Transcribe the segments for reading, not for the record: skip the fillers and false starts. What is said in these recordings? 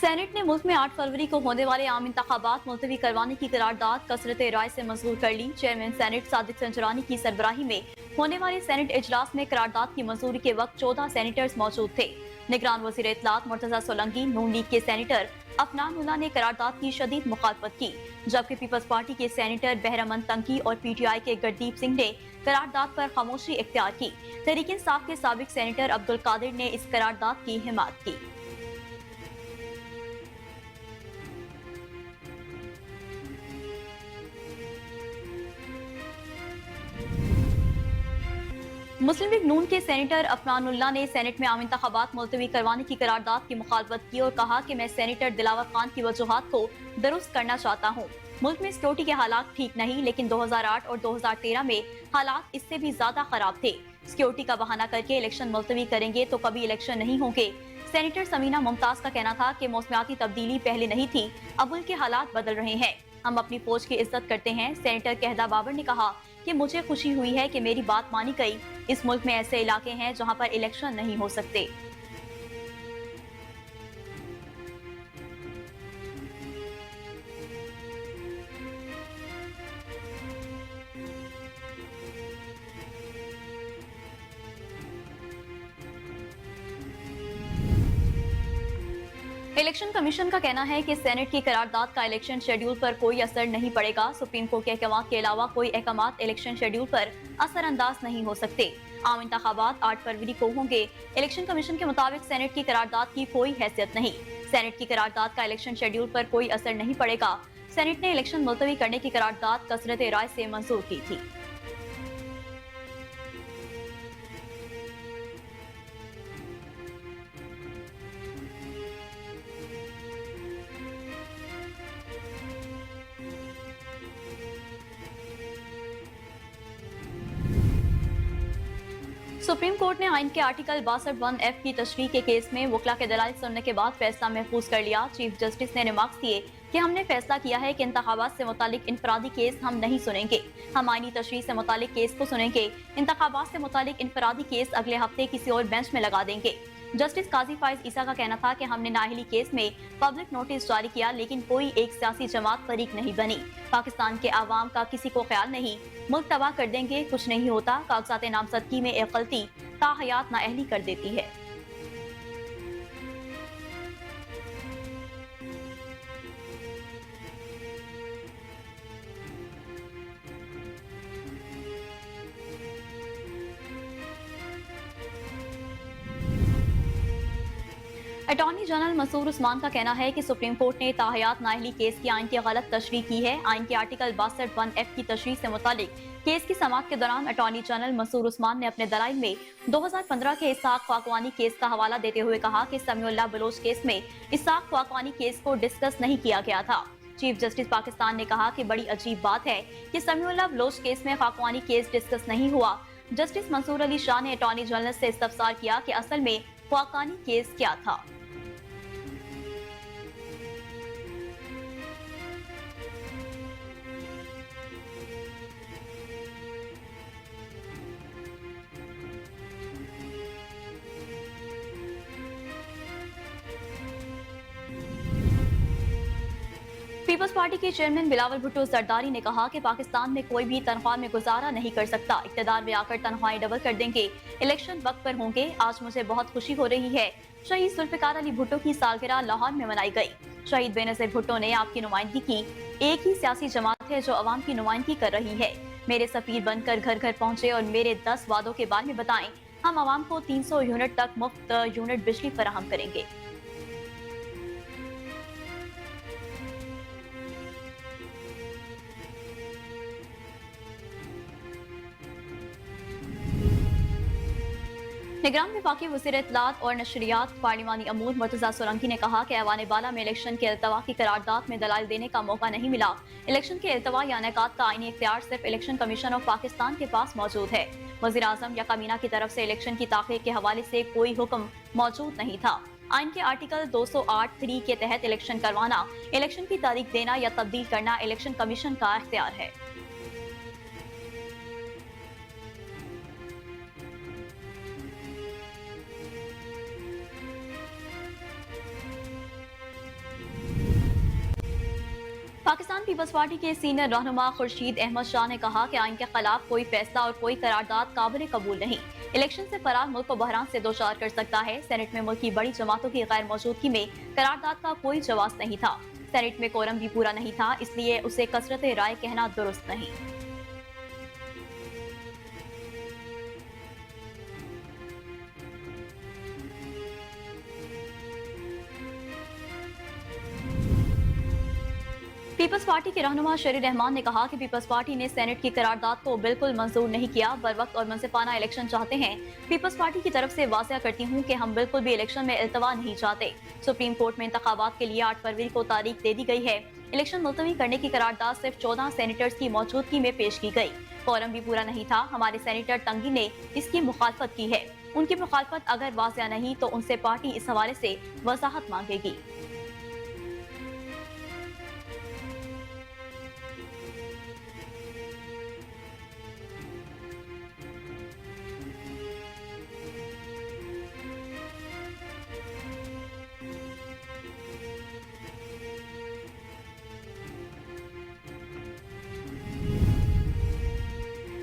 Senate ने मुल्क में 8 फरवरी को होने वाले आम इंतखाबात मुलतवी करवाने की करारदाद कसरत राय से मंजूर कर ली। चेयरमैन सेनेट सादिक संजरानी की सरबराही में होने वाले सेनेट इजलास में करारदाद की मंजूरी के वक्त 14 सेनेटर्स मौजूद थे। निगरान वज़ीर इत्तलात मुर्तजा सोलंकी, नून लीग के सेनेटर अफनान उल्लाह ने करारदाद की शदीद मुखालफत की, जबकि पीपल्स पार्टी के सेनेटर बहरमन तंकी और पीटीआई के गरदीप सिंह ने करारदाद पर खामोशी इख्तियार की। तहरीक इंसाफ के साबिक सेनेटर अब्दुल कादिर ने इस करारदाद की हिमायत की। मुस्लिम लीग नून के सेनेटर अफनान उल्लाह ने सेनेट में आम इंतखाबात मुलतवी करवाने की करारदाद की मुखालफत की और कहा कि मैं सेनेटर दिलावर खान की वजूहात को दुरुस्त करना चाहता हूँ। मुल्क में सिक्योरिटी के हालात ठीक नहीं, लेकिन 2008 और 2013 में हालात इससे भी ज्यादा खराब थे। सिक्योरिटी का बहाना करके इलेक्शन मुलतवी करेंगे तो कभी इलेक्शन नहीं होंगे। सेनेटर समीना मुमताज का कहना था कि मौसमियाती तब्दीली पहले नहीं थी, अब मुल्क के हालात बदल रहे हैं। हम अपनी फौज की इज्जत करते हैं। सेनेटर कहदा बाबर ने कहा कि मुझे खुशी हुई है कि मेरी बात मानी गई। इस मुल्क में ऐसे इलाके हैं जहां पर इलेक्शन नहीं हो सकते। इलेक्शन कमीशन का कहना है कि सेनेट की करारदाद का इलेक्शन शेड्यूल पर कोई असर नहीं पड़ेगा। सुप्रीम कोर्ट के अहकाम के अलावा कोई अहकाम इलेक्शन शेड्यूल पर असरअंदाज नहीं हो सकते। आम इंतखाबात 8 फरवरी को होंगे। इलेक्शन कमीशन के मुताबिक सेनेट की करारदाद की कोई हैसियत नहीं। सेनेट की करारदाद का इलेक्शन शेड्यूल पर कोई असर नहीं पड़ेगा। सेनेट ने इलेक्शन मुलतवी करने की करारदाद कसरत राय से मंजूर की थी। सुप्रीम कोर्ट ने आइन के आर्टिकल 62(1)(f) की तशरीह के केस में वकला के दलाइल सुनने के बाद फैसला महफूज कर लिया। चीफ जस्टिस ने रिमार्क्स दिए कि हमने फैसला किया है कि इंतखाबात से मुतालिक इनफरादी केस हम नहीं सुनेंगे। हम आइनी तशरीह से मुतालिक केस को सुनेंगे। इंतखाबात से मुतालिक इनफरादी केस अगले हफ्ते किसी और बेंच में लगा देंगे। जस्टिस काजी फाइज ईसा का कहना था कि हमने नाअहली केस में पब्लिक नोटिस जारी किया, लेकिन कोई एक सियासी जमात फरीक नहीं बनी। पाकिस्तान के आवाम का किसी को ख्याल नहीं। मुल्क तबाह कर देंगे, कुछ नहीं होता। कागजात नामजदगी में एक गलती ताहयात नाअहली कर देती है। अटॉर्नी जनरल मसूद उस्मान का कहना है कि सुप्रीम कोर्ट ने ताहयात नाअहली केस की आइन की गलत तशरीह की है। आइन के आर्टिकल 62(1)(f) की तशरीह से मुतालिक केस की समाअत के दौरान अटॉर्नी जनरल मसूद उस्मान ने अपने दलाइल में 2015 के इसहाक फाकवानी केस का हवाला देते हुए कहा कि समीउल्लाह बलोच केस में इसहाक फाकवानी केस को डिस्कस नहीं किया गया था। चीफ जस्टिस पाकिस्तान ने कहा कि बड़ी अजीब बात है कि समीउल्लाह बलोच केस में फाकवानी केस डिस्कस नहीं हुआ। जस्टिस मंसूर अली शाह ने अटॉर्नी जनरल से इस्तफसार किया कि असल में फाकवानी केस क्या था। पीपल्स पार्टी के चेयरमैन बिलावल भुट्टो जरदारी ने कहा कि पाकिस्तान में कोई भी तनख्वाह में गुजारा नहीं कर सकता। इक़्तिदार में आकर तनख्वाहें डबल कर देंगे। इलेक्शन वक्त पर होंगे। आज मुझे बहुत खुशी हो रही है। शहीद जुल्फ़िकार अली भुट्टो की सालगिरह लाहौर में मनाई गई। शहीद बेनज़ीर भुट्टो ने आपकी नुमाइंदगी की। एक ही सियासी जमात है जो अवाम की नुमाइंदगी कर रही है। मेरे सफीर बनकर घर घर पहुंचे और मेरे 10 वादों के बारे में बताएं। हम अवाम को 300 यूनिट तक मुफ्त यूनिट बिजली फराहम करेंगे। निगरान विभाग वज़ीर इत्तलात और नशरियात पार्लिमानी अमूर मुर्तजा सोलंकी ने कहा कि ऐवान बाला में इलेक्शन के अल्तवा की करारदाद में दलाइल देने का मौका नहीं मिला। इलेक्शन के अल्तवा या इनेकाद का आईनी इख्तियार सिर्फ इलेक्शन कमीशन ऑफ पाकिस्तान के पास मौजूद है। वज़ीर आज़म या काबीना की तरफ से इलेक्शन की ताख़ीर के हवाले से कोई हुक्म मौजूद नहीं था। आइन के आर्टिकल 208(3) के तहत इलेक्शन करवाना, इलेक्शन की तारीख देना या तब्दील करना इलेक्शन कमीशन का इख्तियार है। पाकिस्तान पीपल्स पार्टी के सीनियर रहनुमा खुर्शीद अहमद शाह ने कहा कि आइन के खिलाफ कोई फैसला और कोई करारदाद काबिल कबूल नहीं। इलेक्शन से फरार मुल्क को बहरान से दो चार कर सकता है। सेनेट में मुल्क की बड़ी जमातों की गैर मौजूदगी में करारदाद का कोई जवाब नहीं था। सेनेट में कोरम भी पूरा नहीं था, इसलिए उसे कसरत राय कहना दुरुस्त नहीं। पीपल्स पार्टी के रहनुमा शरीर रहमान ने कहा कि पीपल्स पार्टी ने सेनेट की करारदाद को बिल्कुल मंजूर नहीं किया। बरवक्त और मुनसिफाना इलेक्शन चाहते हैं। पीपल्स पार्टी की तरफ से वाज़ेह करती हूँ कि हम बिल्कुल भी इलेक्शन में इल्तवा नहीं चाहते। सुप्रीम कोर्ट में इंतखाबात के लिए 8 फरवरी को तारीख दे दी गई है। इलेक्शन मुलतवी करने की करारदाद सिर्फ 14 सेनेटर्स की मौजूदगी में पेश की गई। कोरम भी पूरा नहीं था। हमारे सेनेटर तंगी ने इसकी मुखालफत की है। उनकी मुखालफत अगर वाज़ेह नहीं तो उनसे पार्टी इस हवाले से वजाहत मांगेगी।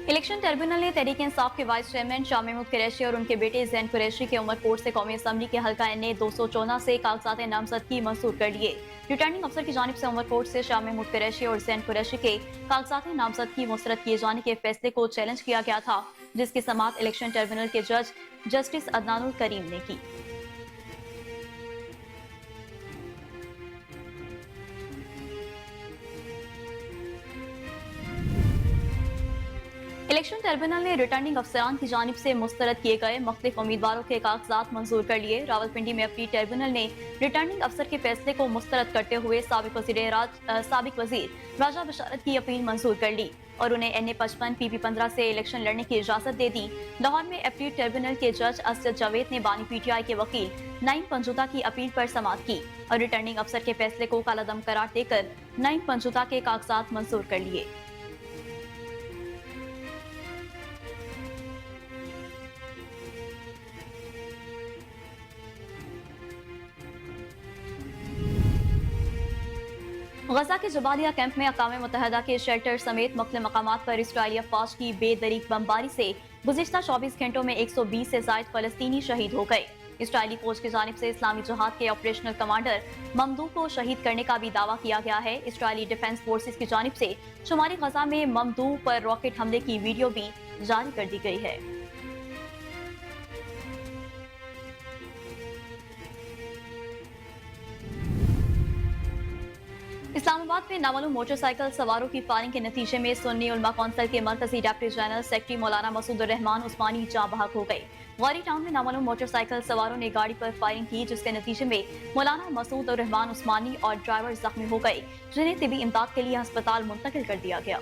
इलेक्शन ट्रिब्यूनल ने तहरीक इंसाफ के वाइस चेयरमैन शाह महमूद कुरैशी और उनके बेटे जैन कुरैशी के उमरकोट से कौमी असम्बली के हल्का NA 214 से कागजात नामजदगी मंजूर कर लिए। रिटर्निंग अफसर की जानिब से उमरकोट से शाह महमूद कुरैशी और जैन कुरैशी के कागजात नामजदगी मुस्तरद किए जाने के फैसले को चैलेंज किया गया था, जिसकी समाअत इलेक्शन ट्रिब्यूनल के जज जस्टिस अदनानुल करीम ने की। इलेक्शन ट्रिब्यूनल ने रिटर्निंग अफसरान की जानिब से मुस्तरद किए गए मुख्तलिफ उम्मीदवारों के कागजात मंजूर कर लिए। रावलपिंडी में अपनी ट्रिब्यूनल ने रिटर्निंग अफसर के फैसले को मुस्तरद करते हुए साबिक वजीर राजा बशारत की अपील मंजूर कर ली और उन्हें NA-55 PP-15 से इलेक्शन लड़ने की इजाजत दे दी। लाहौर में अपील ट्रिब्यूनल के जज असद जावेद ने बानी PTI के वकील नाइम पंजुता की अपील पर समाअत की और रिटर्निंग अफसर के फैसले को कालादम करार देकर नाइम पंजुता के कागजात मंजूर कर लिए। गजा के जबालिया कैंप में अक़वाम मुत्तहिदा के शेल्टर समेत मुख्तलिफ मकामात पर इसराइली अफवाज की बेदरीक बमबारी से गुज़िश्ता 24 घंटों में 120 से ज़ायद फलस्तीनी शहीद हो गए। इसराइली फौज की जानिब से इस्लामी जिहाद के ऑपरेशनल कमांडर ममदू को शहीद करने का भी दावा किया गया है। इसराइली डिफेंस फोर्सेस की जानिब से शुमारी गजा में ममदू पर रॉकेट हमले की वीडियो भी जारी कर दी गई है। इस्लामाबाद में नामालूम मोटरसाइकिल सवारों की फायरिंग के नतीजे में सुन्नी उलमा कौंसिल के मरकजी डिप्टी जनरल सेक्रेटरी मौलाना मसूद रहमान उस्मानी जाँ बहक हो गए। गौरी टाउन में नामालूम मोटरसाइकिल सवारों ने गाड़ी पर फायरिंग की, जिसके नतीजे में मौलाना मसूद रहमान उस्मानी और ड्राइवर जख्मी हो गए, जिन्हें तिबी इमदाद के लिए अस्पताल मुंतकिल कर दिया गया।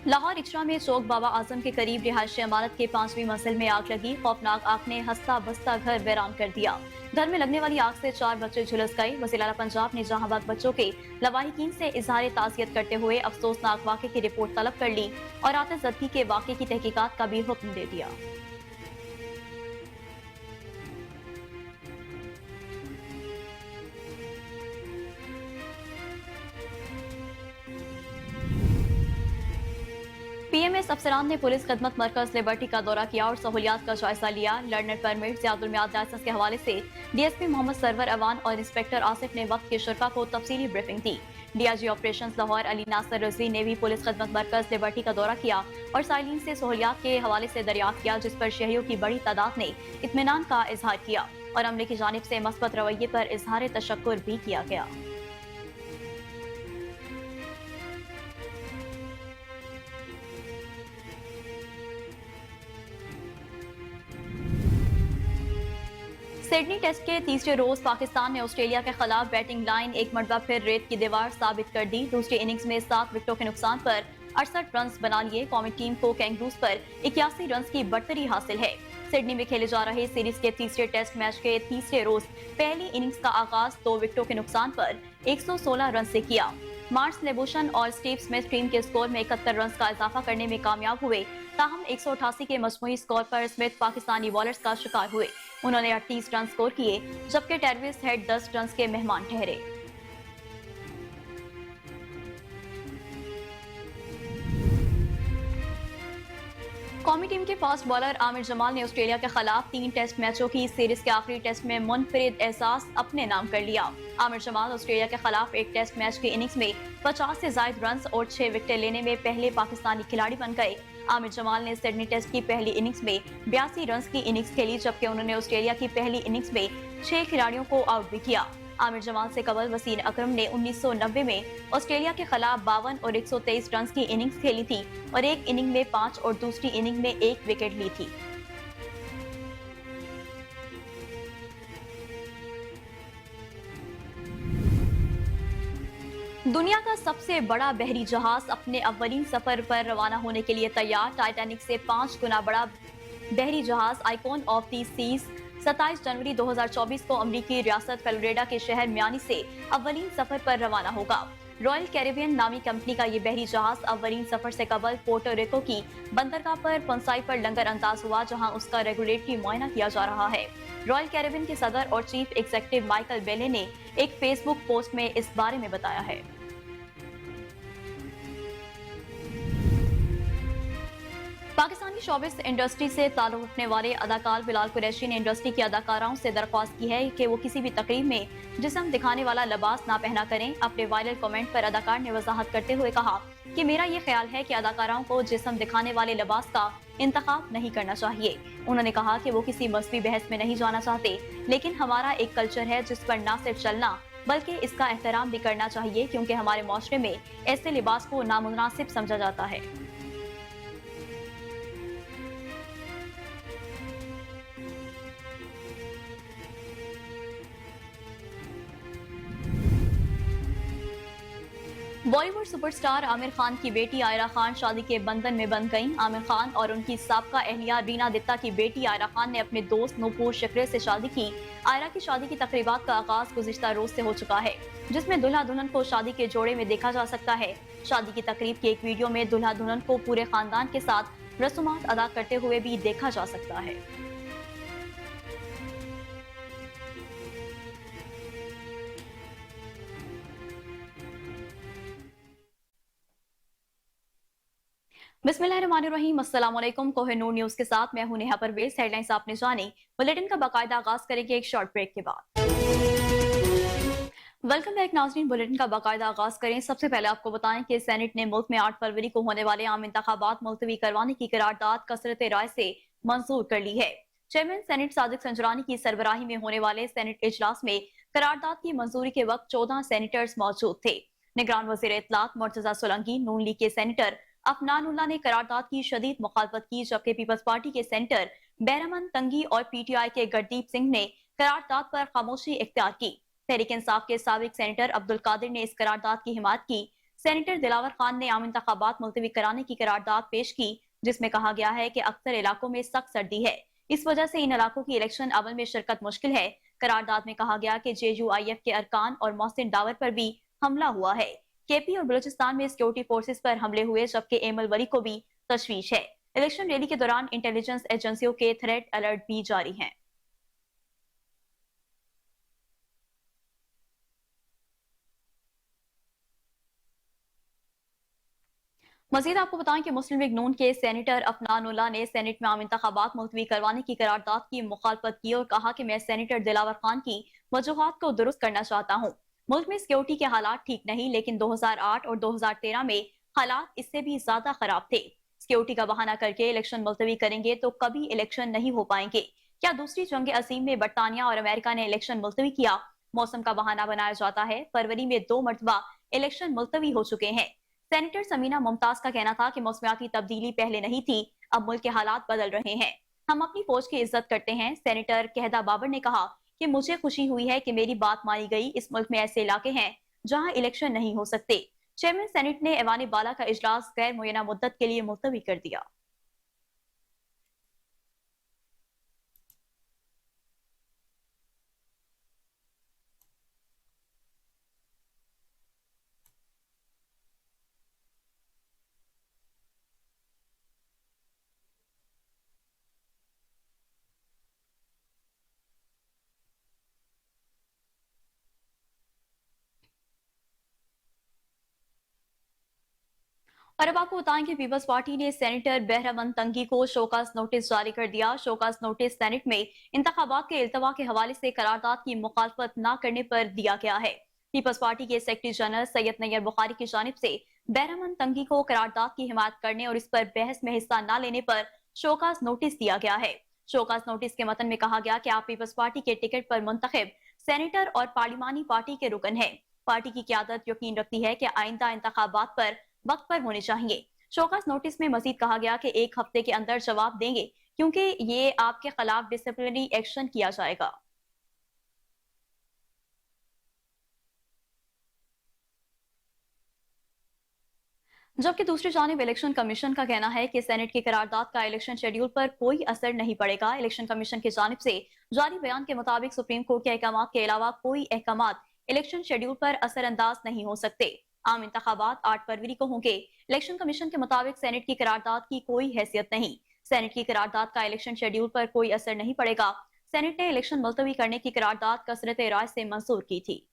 लाहौर इचरा में चौक बाबा आजम के करीब रिहायशी इमारत के 5वीं मंजिल में आग लगी। खौफनाक आग ने हंसता बसता घर वीरान कर दिया। घर में लगने वाली आग से 4 बच्चे झुलस गए। वज़ीर आला पंजाब ने जहां बाग बच्चों के लवाहिकीन से इजहार ताज़ियत करते हुए अफसोसनाक वाक़े की रिपोर्ट तलब कर ली और आतिशज़दगी के वाक़े की तहकीकात का भी हुक्म दे दिया। PMS अफसरान ने पुलिस खदमत मरकज लिबर्टी का दौरा किया और सहूलियात का जायजा लिया। लर्नर परमिट ज़ियादुल मियाद लाइसेंस के हवाले से DSP मोहम्मद सरवर अवान और इंस्पेक्टर आसिफ ने वक्त के शुरका को तफसीली ब्रीफिंग दी। DIG ऑपरेशंस लाहौर अली नासर रजवी ने भी पुलिस खदमत मरकज लिबर्टी का दौरा किया और साइलिन से सहूलियात के हवाले से दरियाफ्त किया, जिस पर शहरियों की बड़ी तादाद ने इत्मीनान का इजहार किया और अमले की जानिब से मस्बत रवैये पर इजहार तशक्कुर भी किया गया। सिडनी टेस्ट के तीसरे रोज पाकिस्तान ने ऑस्ट्रेलिया के खिलाफ बैटिंग लाइन एक मरतबा फिर रेत की दीवार साबित कर दी। दूसरी इनिंग्स में 7 विकेटों के नुकसान पर 68 रन बना लिए। कौमी टीम को कैंगरूज पर 81 रन की बढ़तरी हासिल है। सिडनी में खेले जा रहे सीरीज के तीसरे टेस्ट मैच के तीसरे रोज पहली इनिंग्स का आगाज 2 विकेटों के नुकसान पर 116 रन से किया। मार्स लेबोशन और स्टीव स्मिथ टीम के स्कोर में 71 रन का इजाफा करने में कामयाब हुए। ताहम 188 के मजमूई स्कोर पर स्मिथ पाकिस्तानी बॉलर्स का शिकार हुए। उन्होंने 38 रन स्कोर किए, जबकि टेरविस हेड 10 रन के मेहमान ठहरे। कौमी टीम के फास्ट बॉलर आमिर जमाल ने ऑस्ट्रेलिया के खिलाफ 3 टेस्ट मैचों की सीरीज के आखिरी टेस्ट में मुनफरिद एहसास अपने नाम कर लिया। आमिर जमाल ऑस्ट्रेलिया के खिलाफ एक टेस्ट मैच की इनिंग्स में 50 से ज्यादा रन और 6 विकेटें लेने में पहले पाकिस्तानी खिलाड़ी बन गए। आमिर जमाल ने सिडनी टेस्ट की पहली इनिंग्स में 82 रन की इनिंग्स खेली, जबकि उन्होंने ऑस्ट्रेलिया की पहली इनिंग्स में 6 खिलाड़ियों को आउट भी किया। आमिर जमाल से कबल वसीम अकरम ने 1990 में ऑस्ट्रेलिया के खिलाफ 52 और 123 रन की इनिंग्स खेली थी और एक इनिंग में 5 और दूसरी इनिंग में 1 विकेट ली थी। दुनिया का सबसे बड़ा बहरी जहाज अपने अव्वलीन सफर पर रवाना होने के लिए तैयार। टाइटैनिक से 5 गुना बड़ा बहरी जहाज आइकॉन ऑफ दी सीज 27 जनवरी 2024 को अमरीकी रियासत फ्लोरिडा के शहर मियामी से अव्वलीन सफर पर रवाना होगा। रॉयल कैरिबियन नामी कंपनी का ये बहरी जहाज अव्वलीन सफर से कबल पोर्टो रिको की बंदरगाह पर पंसाई पर लंगर अंदाज हुआ, जहां उसका रेगुलेटरी मुआयना किया जा रहा है। रॉयल कैरिबियन के सदर और चीफ एग्जीक्यूटिव माइकल बेले ने एक फेसबुक पोस्ट में इस बारे में बताया है। पाकिस्तानी शोबिस इंडस्ट्री से ताल्लुक रखने वाले अदाकार बिलाल कुरैशी ने इंडस्ट्री की अदाकाराओं से दरख्वास्त की है कि वो किसी भी तकरीब में जिस्म दिखाने वाला लिबास ना पहना करें। अपने वायरल कमेंट पर अदाकार ने वजाहत करते हुए कहा कि मेरा ये ख्याल है कि अदाकाराओं को जिस्म दिखाने वाले लिबास का इंतखाब नहीं करना चाहिए। उन्होंने कहा कि वो किसी मजहबी बहस में नहीं जाना चाहते, लेकिन हमारा एक कल्चर है जिस पर न सिर्फ चलना बल्कि इसका एहतराम भी करना चाहिए, क्योंकि हमारे माशरे में ऐसे लिबास को नामुनासिब समझा जाता है। बॉलीवुड सुपरस्टार आमिर खान की बेटी आयरा खान शादी के बंधन में बंध गईं। आमिर खान और उनकी साबका अहलिया रीना दत्ता की बेटी आयरा खान ने अपने दोस्त नूपुर शिकरे से शादी की। आयरा की शादी की तकरीबात का आगाज गुज़िश्ता रोज से हो चुका है, जिसमें दुल्हा दुल्हन को शादी के जोड़े में देखा जा सकता है। शादी की तकरीब की एक वीडियो में दुल्हा दुल्हन को पूरे खानदान के साथ रस्मात अदा करते हुए भी देखा जा सकता है। बिस्मिल्लाहिर्रहमानिर्रहीम, अस्सलाम वालेकुम। कोहिनूर न्यूज के साथ मैं हूं नेहा परवेज। हेडलाइंस आपने जानी, बुलेटिन का बाकायदा आगाज करेंगे एक शॉर्ट ब्रेक के बाद। वेलकम बैक नाज़रीन, बुलेटिन का बाकायदा आगाज करें। सबसे पहले आपको बताएं कि सेनेट ने मुल्क में 8 फरवरी को होने वाले आम इंतखाबात मुलतवी करवाने की करारदाद कसरत राय से मंजूर कर ली है। चेयरमैन सेनेट सादिक संजरानी की सरबराही में होने वाले सेनेट इजलास में करारदाद की मंजूरी के वक्त 14 सेनेटर्स मौजूद थे। निगरान वज़ीर इत्तलात मुर्तजा सोलंकी, नून लीग के सेनेटर अफनानुल्लाह ने करारदाद की शदीद मुखालफत की, जबकि पीपल्स पार्टी के सेनेटर बैरमन तंगी और पीटीआई के गरदीप सिंह ने करारदाद पर खामोशी इख्तियार की। तहरीक इंसाफ के साबिक सेनेटर अब्दुल कादिर ने इस करारदाद की हिमायत की। सेनेटर दिलावर खान ने आम इंतखाबात मुलतवी कराने की करारदाद पेश की, जिसमें कहा गया है कि अक्सर इलाकों में सख्त सर्दी है, इस वजह से इन इलाकों की इलेक्शन अमल में शिरकत मुश्किल है। करारदाद में कहा गया कि JUIF के अरकान और मोहसिन डावर पर भी हमला हुआ है। KP और बलूचिस्तान में सिक्योरिटी फोर्सेस पर हमले हुए, जबकि एमल वली को भी तशवीश है। इलेक्शन रैली के दौरान इंटेलिजेंस एजेंसियों के थ्रेट अलर्ट भी जारी हैं। मजीद आपको बताएं कि मुस्लिम लीग नून के सेनेटर अफनानुल्लाह ने सेनेट में आम इंतखाबात मुलतवी करवाने की करारदाद की मुखालफत की और कहा कि मैं सेनेटर दिलावर खान की वजूहात को दुरुस्त करना चाहता हूँ। मुल्क में सिक्योरिटी के हालात ठीक नहीं, लेकिन 2008 और 2013 में हालात इससे भी ज्यादा खराब थे। सिक्योरिटी का बहाना करके इलेक्शन मुलतवी करेंगे तो कभी इलेक्शन नहीं हो पाएंगे। क्या दूसरी जंग अजीम में बरतानिया और अमेरिका ने इलेक्शन मुलतवी किया? मौसम का बहाना बनाया जाता है। फरवरी में 2 मरतबा इलेक्शन मुलतवी हो चुके हैं। सेनेटर समीना मुमताज का कहना था कि मौसमियाती तब्दीली पहले नहीं थी, अब मुल्क के हालात बदल रहे हैं। हम अपनी फौज की इज्जत करते हैं। सेनेटर कहदा बाबर ने कहा कि मुझे खुशी हुई है कि मेरी बात मानी गई। इस मुल्क में ऐसे इलाके हैं जहां इलेक्शन नहीं हो सकते। चेयरमैन सेनेट ने ऐवान बाला का इजलास गैर मुय्यना मुद्दत के लिए मुलतवी कर दिया। और अब आपको बताएं कि पीपल्स पार्टी ने सेनेटर बहरमन तंगी को शोकास नोटिस जारी कर दिया। शोकास नोटिस सेनेट में इंतखाबात के इल्तवा के हवाले से करारदाद की मुखालफत न करने पर दिया गया है। पीपल्स पार्टी के सेक्रेटरी जनरल सैयद नैयर बुखारी की जानिब से बहरमन तंगी को करारदाद की हिमायत करने और इस पर बहस में हिस्सा न लेने पर शोकास नोटिस दिया गया है। शोकास नोटिस के मतन में कहा गया कि आप पीपल्स पार्टी के टिकट पर मुंतखब सेनेटर और पार्लिमानी पार्टी के रुकन है। पार्टी की क्यादत यकीन रखती है कि आइंदा इंतखाबात पर वक्त पर होने चाहिए। शोकस नोटिस में मजीद कहा गया कि 1 हफ्ते के अंदर जवाब देंगे, क्योंकि ये आपके खिलाफ डिसिप्लिनरी एक्शन किया जाएगा। जबकि दूसरी जानिब इलेक्शन कमीशन का कहना है कि सेनेट की करारदाद का इलेक्शन शेड्यूल पर कोई असर नहीं पड़ेगा। इलेक्शन कमीशन की जानिब से जारी बयान के मुताबिक सुप्रीम कोर्ट के अहकाम के अलावा कोई अहकाम इलेक्शन शेड्यूल पर असरअंदाज नहीं हो सकते। आम इंतखाबात 8 फरवरी को होंगे। इलेक्शन कमीशन के मुताबिक सेनेट की करारदाद की कोई हैसियत नहीं। सेनेट की करारदाद का इलेक्शन शेड्यूल पर कोई असर नहीं पड़ेगा। सेनेट ने इलेक्शन मुलतवी करने की करारदाद कसरत राय से मंजूर की थी।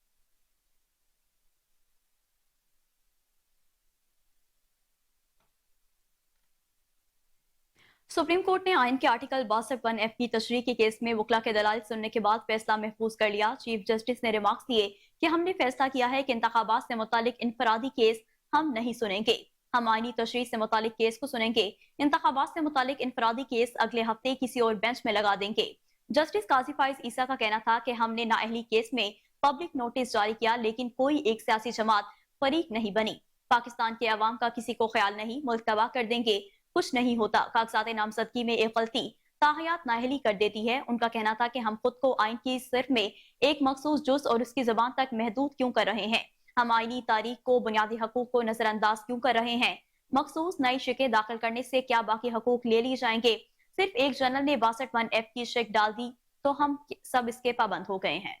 सुप्रीम कोर्ट ने आइन के आर्टिकल 62(1)(f) की तशरीह के केस में वकला के दलाल सुनने के बाद फैसला महफूज कर लिया। चीफ जस्टिस ने रिमार्क्स दिए कि हमने फैसला किया है कि इंतखाबात से मुतालिक इनफरादी केस हम नहीं सुनेंगे। हम आइनी तशरीह से मुतालिक केस को सुनेंगे। इंतखाबात से मुतालिक इनफरादी केस अगले हफ्ते किसी और बेंच में लगा देंगे। जस्टिस काजी फाइज ईसा का कहना था कि हमने नाअहली केस में पब्लिक नोटिस जारी किया, लेकिन कोई एक सियासी जमात फरीक नहीं बनी। पाकिस्तान के अवाम का किसी को ख्याल नहीं, मुल्क तबाह कर देंगे। कुछ नहीं होता। कागजात नामजदगी में एक गलती ताहयात नाअहली कर देती है। उनका कहना था कि हम खुद को आइन की सिर्फ में एक मखसूस जुज और उसकी जबान तक महदूद क्यों कर रहे हैं। हम आइनी तारीख को, बुनियादी हकूक को नजरअंदाज क्यों कर रहे हैं। मखसूस नई शिकें दाखिल करने से क्या बाकी हकूक ले लिए जाएंगे। सिर्फ एक जनरल ने 62(1)(f) की शिक डाल दी तो हम सब इसके पाबंद हो गए हैं।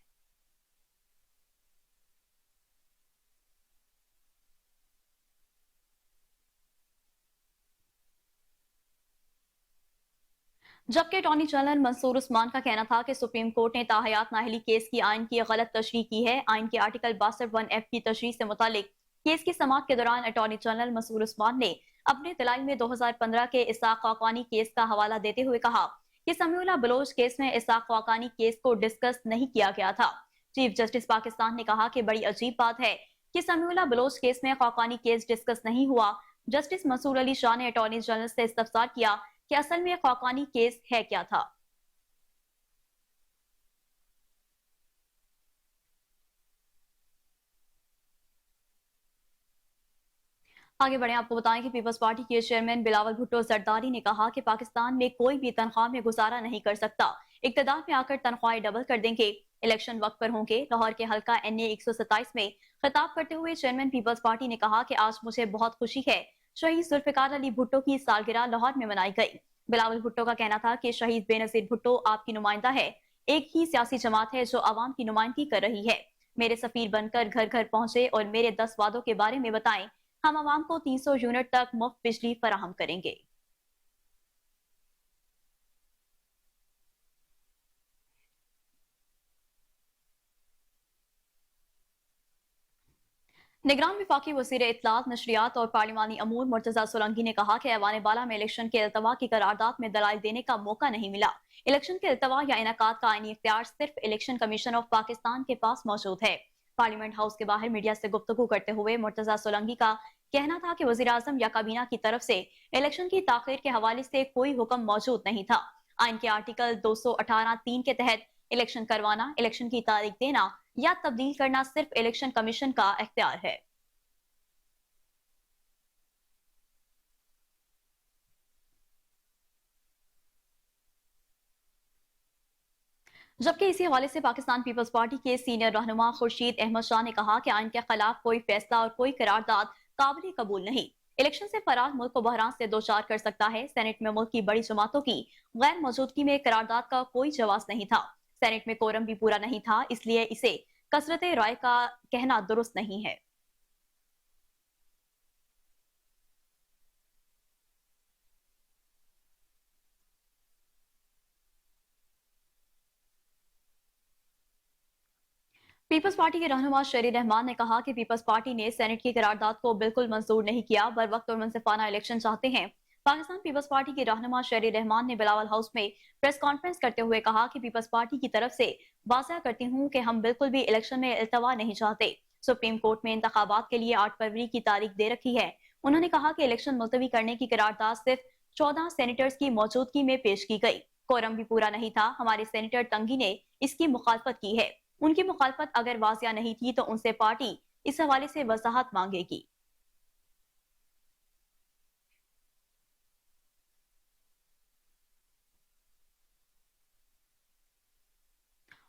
जबकि अटॉर्नी जनरल मंसूर उस्मान का कहना था कि सुप्रीम कोर्ट ने ताहयात नाअहली केस की आइन की गलत तशरीह की है। आइन के आर्टिकल 62(1)(f) की तशरीह से मुतालिक केस की समाअत के दौरान अटॉर्नी जनरल मंसूर उस्मान ने अपने दलाइल में 2015 के इसाक खाकानी केस का हवाला देते हुए कहा कि समीउल्लाह बलोच केस में इसाक खाकानी केस को डिस्कस नहीं किया गया था। चीफ जस्टिस पाकिस्तान ने कहा कि बड़ी अजीब बात है कि समीउल्लाह बलोच केस में खाकानी केस डिस्कस नहीं हुआ। जस्टिस मंसूर अली शाह ने अटॉर्नी जनरल से इस्तफसार किया कि असल में खाकानी केस है क्या था। आगे बढ़े, आपको बताएं कि पीपल्स पार्टी के चेयरमैन बिलावल भुट्टो जरदारी ने कहा कि पाकिस्तान में कोई भी तनख्वाह में गुजारा नहीं कर सकता। इक्तदार में आकर तनख्वाहें डबल कर देंगे। इलेक्शन वक्त पर होंगे। लाहौर के हल्का NA 127 में खिताब करते हुए चेयरमैन पीपल्स पार्टी ने कहा कि आज मुझे बहुत खुशी है। शहीद जुल्फिकार अली भुट्टो की सालगिरह लाहौर में मनाई गई। बिलावल भुट्टो का कहना था कि शहीद बेनजीर भुट्टो आपकी नुमाइंदा है। एक ही सियासी जमात है जो आवाम की नुमाइंदगी कर रही है। मेरे सफीर बनकर घर घर पहुंचे और मेरे 10 वादों के बारे में बताएं। हम आवाम को 300 यूनिट तक मुफ्त बिजली फराहम करेंगे। निगरान विफाकी वज़ीर इत्तलात, नशरियात और पार्लिमानी अमूर मुर्तजा सोलंकी ने कहा कि ऐवान बाला में इलेक्शन के इल्तवा की करारदाद में दलाइल देने का मौका नहीं मिला। इलेक्शन के इल्तवा या इनेकाद का आईनी इख्तियार सिर्फ इलेक्शन कमीशन ऑफ पाकिस्तान के पास मौजूद है। पार्लियामेंट हाउस के बाहर मीडिया से गुफ्तगू करते हुए मुर्तजा सोलंकी का कहना था कि वज़ीर आज़म या काबीना की तरफ से इलेक्शन की ताखीर के हवाले से कोई हुक्म मौजूद नहीं था। आइन के आर्टिकल 218(3) के तहत इलेक्शन करवाना, इलेक्शन की तारीख देना या तब्दील करना सिर्फ इलेक्शन कमीशन का इख्तियार है। जबकि इसी हवाले से पाकिस्तान पीपल्स पार्टी के सीनियर रहनुमा खुर्शीद अहमद शाह ने कहा कि आइन के खिलाफ कोई फैसला और कोई करारदाद काबिल कबूल नहीं। इलेक्शन से फरार मुल्क को बहरान से दो चार कर सकता है। सेनेट में मुल्क की बड़ी जमातों की गैर मौजूदगी में करारदाद का कोई जवाब नहीं था। सेनेट में कोरम भी पूरा नहीं था, इसलिए इसे कसरत राय का कहना दुरुस्त नहीं है। पीपल्स पार्टी के रहनुमा शेरी रहमान ने कहा कि पीपल्स पार्टी ने सेनेट की करारदाद को बिल्कुल मंजूर नहीं किया, बर वक्त और मुनसिफाना इलेक्शन चाहते हैं। पाकिस्तान पीपल्स पार्टी के रहनुमा शेरी रहमान ने बिलावल हाउस में प्रेस कॉन्फ्रेंस करते हुए कहा कि पीपल्स पार्टी की तरफ से वाज़ा करती हूँ कि हम बिल्कुल भी इलेक्शन में इल्तवा नहीं चाहते। सुप्रीम कोर्ट में इंतखाबात के लिए 8 फरवरी की तारीख दे रखी है। उन्होंने कहा कि इलेक्शन मुलतवी करने की करारदाद सिर्फ 14 सेनेटर्स की मौजूदगी में पेश की गई। कोरम भी पूरा नहीं था। हमारे सेनेटर तंगी ने इसकी मुखालफत की है। उनकी मुखालफत अगर वाजिया नहीं थी तो उनसे पार्टी इस हवाले से वजाहत मांगेगी।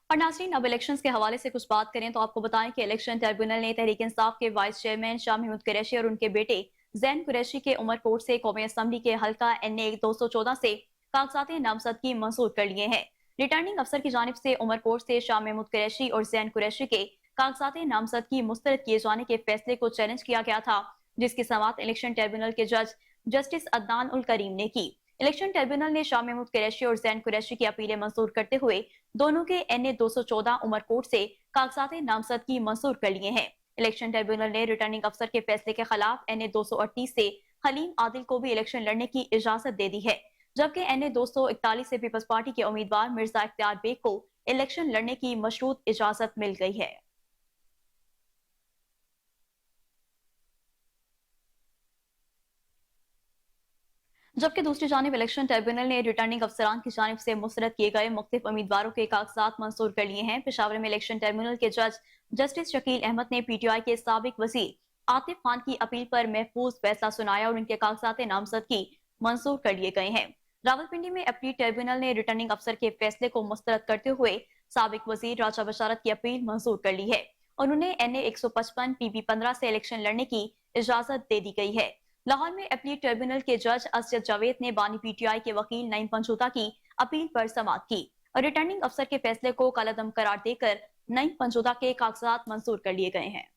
और नाज़रीन, अब इलेक्शंस के हवाले से कुछ बात करें तो आपको बताएं कि इलेक्शन ट्रिब्यूनल ने तहरीक इंसाफ के वाइस चेयरमैन शाह महमूद कुरैशी और उनके बेटे जैन कुरैशी के उमरकोट से कौमी असम्बली के हल्का NA 214 से कागजात नामजदगी मंजूर कर लिए हैं। रिटर्निंग अफसर की जानिब से उमरकोट से शाह महमूद कुरैशी और जैन कुरैशी के कागजात नामजदगी मुस्तरद किए जाने के फैसले को चैलेंज किया गया था, जिसकी समाअत इलेक्शन ट्रिब्यूनल के जज जस्टिस अदनान उल करीम ने की। इलेक्शन ट्रिब्यूनल ने शाह महमूद कुरैशी और जैन कुरैशी की अपीलें मंजूर करते हुए दोनों के NA 214 उमरकोट से कागजात नामजदगी मंजूर कर लिए हैं। इलेक्शन ट्रिब्यूनल ने रिटर्निंग अफसर के फैसले के खिलाफ NA 238 से हलीम आदिल को भी इलेक्शन लड़ने की इजाजत दे दी है, जबकि NA 241 से पीपल्स पार्टी के उम्मीदवार मिर्जा इख्तियार बेग को इलेक्शन लड़ने की मशरूत इजाजत मिल गई है। जबकि दूसरी जानिब इलेक्शन ट्रिब्यूनल ने रिटर्निंग अफसरान की जानिब से मुस्तरद किए गए मुख्तलिफ उम्मीदवारों के कागजात मंजूर कर लिए हैं। पेशावर में इलेक्शन ट्रिब्यूनल के जज जस्टिस शकील अहमद ने PTI के साबिक वजीर आतिफ खान की अपील पर महफूज फैसला सुनाया और उनके कागजात नामजदगी मंजूर कर लिए गए हैं। रावलपिंडी में अपील ट्रिब्यूनल ने रिटर्निंग अफसर के फैसले को मुस्तरद करते हुए साबिक वजीर राजा बशारत की अपील मंजूर कर ली है और उन्हें NA 155 PB 15 से इलेक्शन लड़ने की इजाजत दे दी गई है। लाहौर में अपील ट्रिब्यूनल के जज असद जावेद ने बानी PTI के वकील नईम पंचूता की अपील पर समाअत की और रिटर्निंग अफसर के फैसले को कलअदम करार देकर नईम पंचूता के कागजात मंजूर कर लिए गए हैं।